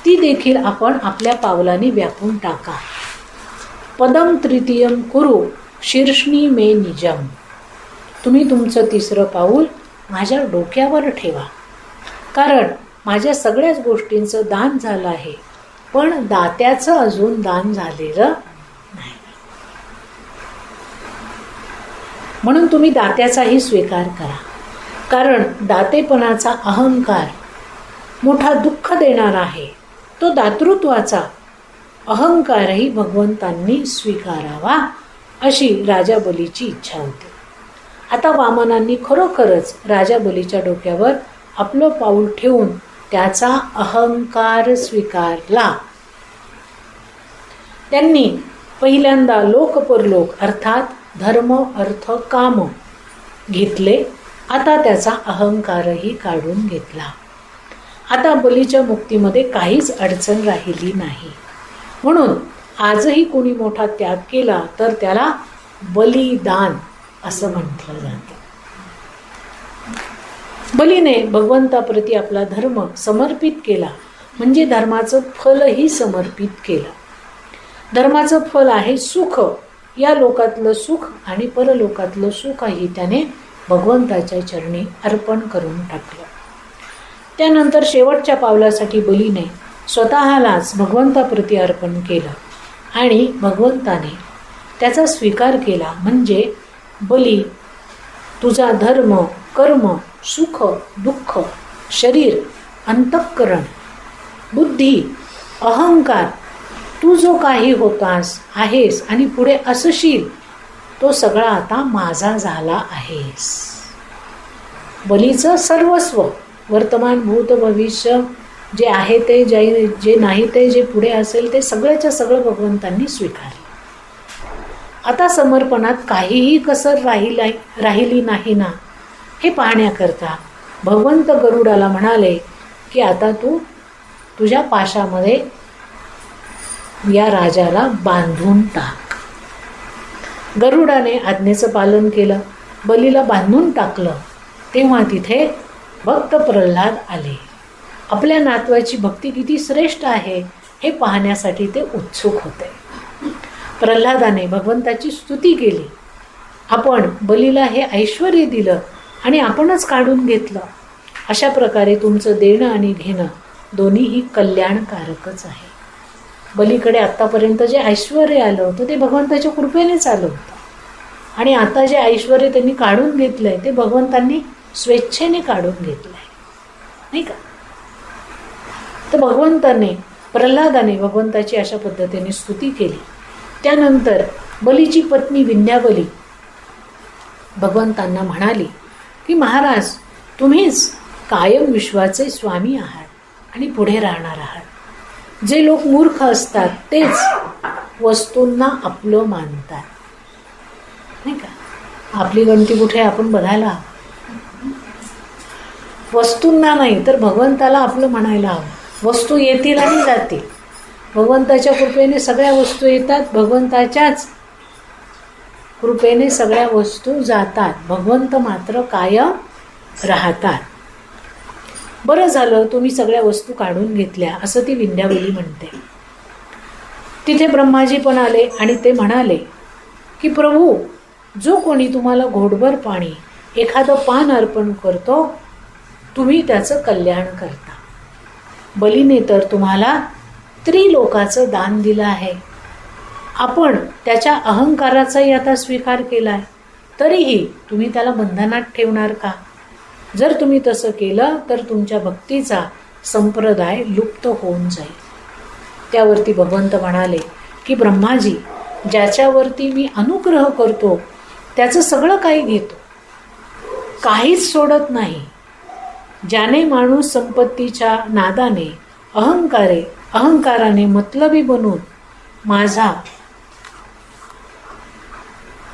ती देखील आपण आपल्या पावलाने व्यापून टाका. पदम तृतीयम कुरु शीर्ष्णी मे निजम. तुम्ही तुमचं तिसरं पाऊल माझ्या डोक्यावर ठेवा, कारण माझ्या सगळ्याच गोष्टींचं दान झालं आहे, पण दात्याचं अजून दान झालेलं नाही. म्हणून तुम्ही दात्याचाही स्वीकार करा, कारण दातेपणाचा अहंकार मोठा दुःख देणारा आहे. तो दातृत्वाचा अहंकारही भगवंतांनी स्वीकारावा अशी राजा बलीची इच्छा होती. आता वामनांनी खरोखरच राजा बलीच्या डोक्यावर आपलं पाऊल ठेवून त्याचा अहंकार स्वीकारला. त्यांनी पहिल्यांदा लोकपरलोक अर्थात धर्म अर्थ काम घेतले. आता त्याचा अहंकारही काढून घेतला. आता बलीच्या मुक्तीमध्ये काहीच अडचण राहिली नाही. म्हणून आजही कोणी मोठा त्याग केला तर त्याला बलिदान असं म्हटलं जातं. बलीने भगवंताप्रती आपला धर्म समर्पित केला, म्हणजे धर्माचं फलही समर्पित केलं. धर्माचं फल आहे सुख. या लोकातलं सुख आणि परलोकातलं सुखही त्याने भगवंताच्या चरणी अर्पण करून टाकलं. त्यानंतर शेवटच्या पावलासाठी बलीने स्वतःलाच भगवंताप्रती अर्पण केलं आणि भगवंताने त्याचा स्वीकार केला. म्हणजे बली, तुझा धर्म कर्म सुख दुःख शरीर अंतःकरण बुद्धी अहंकार, तू जो काही होतास आहेस आणि पुढे असशील, तो सगळा आता माझा झाला आहेस. बलीचं सर्वस्व वर्तमान भूत भविष्य जे आहे ते, जे नाही ते, जे पुढे असेल ते सगळ्याच्या सगळं भगवंतांनी स्वीकारलं. आता समर्पणात काहीही कसर राहिली नाही ना, हे पाहण्याकरता भगवंत गरुडाला म्हणाले की आता तू तुझ्या पाशामध्ये या राजाला बांधून टाक. गरुडाने आज्ञेचं पालन केलं, बलीला बांधून टाकलं. तेव्हा तिथे भक्त प्रल्हाद आले. आपल्या नातवाची भक्ती किती श्रेष्ठ आहे हे पाहण्यासाठी ते उत्सुक होते. प्रल्हादाने भगवंताची स्तुती केली. आपण बलीला हे ऐश्वर्य दिलं आणि आपणच काढून घेतलं. अशा प्रकारे तुमचं देणं आणि घेणं दोन्हीही कल्याणकारकच आहे. बलीकडे आत्तापर्यंत जे ऐश्वर्य आलं होतं ते भगवंताच्या कृपेनेच आलं होतं, आणि आता जे ऐश्वर्य त्यांनी काढून घेतलंय ते भगवंतांनी स्वेच्छेने काढून घेतलंय, नाही का. तर प्रल्हादाने भगवंताची अशा पद्धतीने स्तुती केली. त्यानंतर बलीची पत्नी विंध्याबली भगवंतांना म्हणाली की महाराज, तुम्हीच कायम विश्वाचे स्वामी आहात आणि पुढे राहणार आहात. जे लोक मूर्ख असतात तेच वस्तूंना आपलं मानतात, नाही का. आपली गणती कुठे आपण बघायला हवं. वस्तूंना नाही तर भगवंताला आपलं म्हणायला हवं. वस्तू येतील आणि जातील. भगवंताच्या कृपेने सगळ्या वस्तू येतात, भगवंताच्याच कृपेने सगळ्या वस्तू जातात. भगवंत मात्र कायम राहतात. बरं झालं तुम्ही सगळ्या वस्तू काढून घेतल्या, असं ती विंध्याबली म्हणते. तिथे ब्रह्माजी पण आले आणि ते म्हणाले की प्रभू, जो कोणी तुम्हाला घोटभर पाणी, एखादं पान अर्पण करतो, तुम्ही त्याचं कल्याण करता. बलीने तर तुम्हाला त्रिलोकाचं दान दिलं आहे. आपण त्याच्या अहंकाराचाही आता स्वीकार केलाय, तरीही तुम्ही त्याला बंधनात ठेवणार का? जर तुम्ही तसं केलं तर तुमच्या भक्तीचा संप्रदाय लुप्त होऊन जाईल. त्यावरती भगवंत म्हणाले की ब्रह्माजी, ज्याच्यावरती मी अनुग्रह करतो त्याचं सगळं काही घेतो, काहीच सोडत नाही. ज्याने माणूस संपत्तीच्या नादाने अहंकाराने मतलबी बनून माझा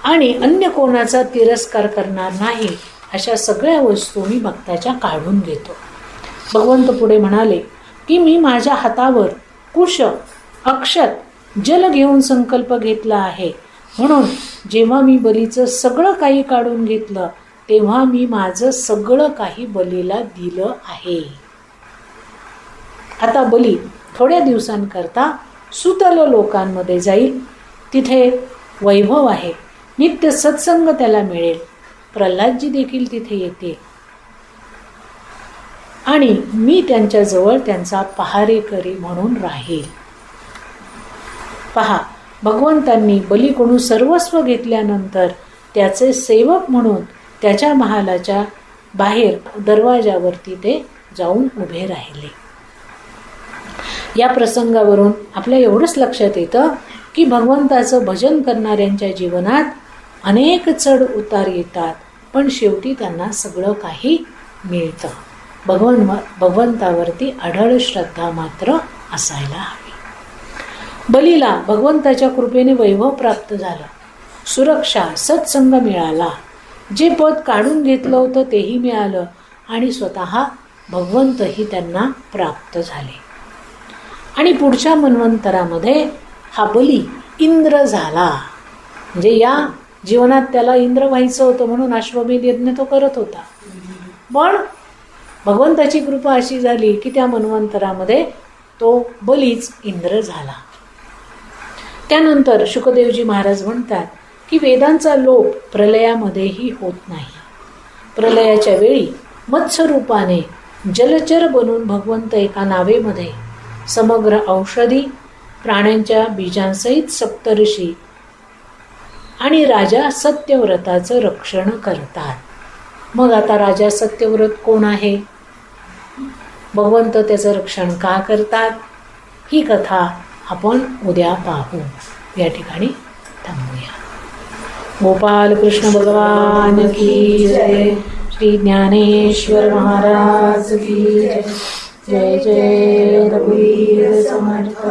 आणि अन्य कोणाचा तिरस्कार करणार नाही, अशा सगळ्या वस्तू मी भक्ताच्या काढून घेतो. भगवंत पुढे म्हणाले की मी माझ्या हातावर कुश, अक्षत, जल घेऊन संकल्प घेतला आहे, म्हणून जेव्हा मी बलीचं सगळं काही काढून घेतलं तेव्हा मी माझं सगळं काही बलीला दिलं आहे. आता बली थोड्या दिवसांकरता सुतल लोकांमध्ये जाईल. तिथे वैभव आहे, नित्य सत्संग त्याला मिळेल. प्रल्हादजी देखील तिथे येते आणि मी त्यांच्याजवळ त्यांचा पहारेकरी म्हणून राहील. पहा, भगवंतांनी बलीकडून सर्वस्व घेतल्यानंतर त्याचे सेवक म्हणून त्याच्या महालाच्या बाहेर दरवाजावरती ते जाऊन उभे राहिले. या प्रसंगावरून आपल्या एवढंच लक्षात येतं की भगवंताचं भजन करणाऱ्यांच्या जीवनात अनेक चढ उतार येतात, पण शेवटी त्यांना सगळं काही मिळतं. भगवंतावरती अढळ श्रद्धा मात्र असायला हवी. बलीला भगवंताच्या कृपेने वैभव प्राप्त झालं, सुरक्षा, सत्संग मिळाला, जे पद काढून घेतलं होतं तेही मिळालं आणि स्वतः भगवंतही त्यांना प्राप्त झाले. आणि पुढच्या मन्वंतरामध्ये हा बली इंद्र झाला. म्हणजे या जीवनात त्याला इंद्र व्हायचं होतं म्हणून अश्वमेध यज्ञ तो करत होता, पण भगवंताची कृपा अशी झाली की त्या मन्वंतरामध्ये तो बलीच इंद्र झाला. त्यानंतर शुकदेवजी महाराज म्हणतात की वेदांचा लोप प्रलयामध्येही होत नाही. प्रलयाच्या वेळी मत्स्य रूपाने जलचर बनून भगवंत एका नावेमध्ये समग्र औषधी, प्राण्यांच्या बीजांसहित सप्तर्षी आणि राजा सत्यव्रताचं रक्षण करतात. मग आता राजा सत्यव्रत कोण आहे, भगवंत त्याचं रक्षण का करतात, ही कथा आपण उद्या पाहू. या ठिकाणी थांबूया. गोपाल कृष्ण भगवान की जय. श्री ज्ञानेश्वर महाराज की जय. जय जय रघुवीर समर्थ.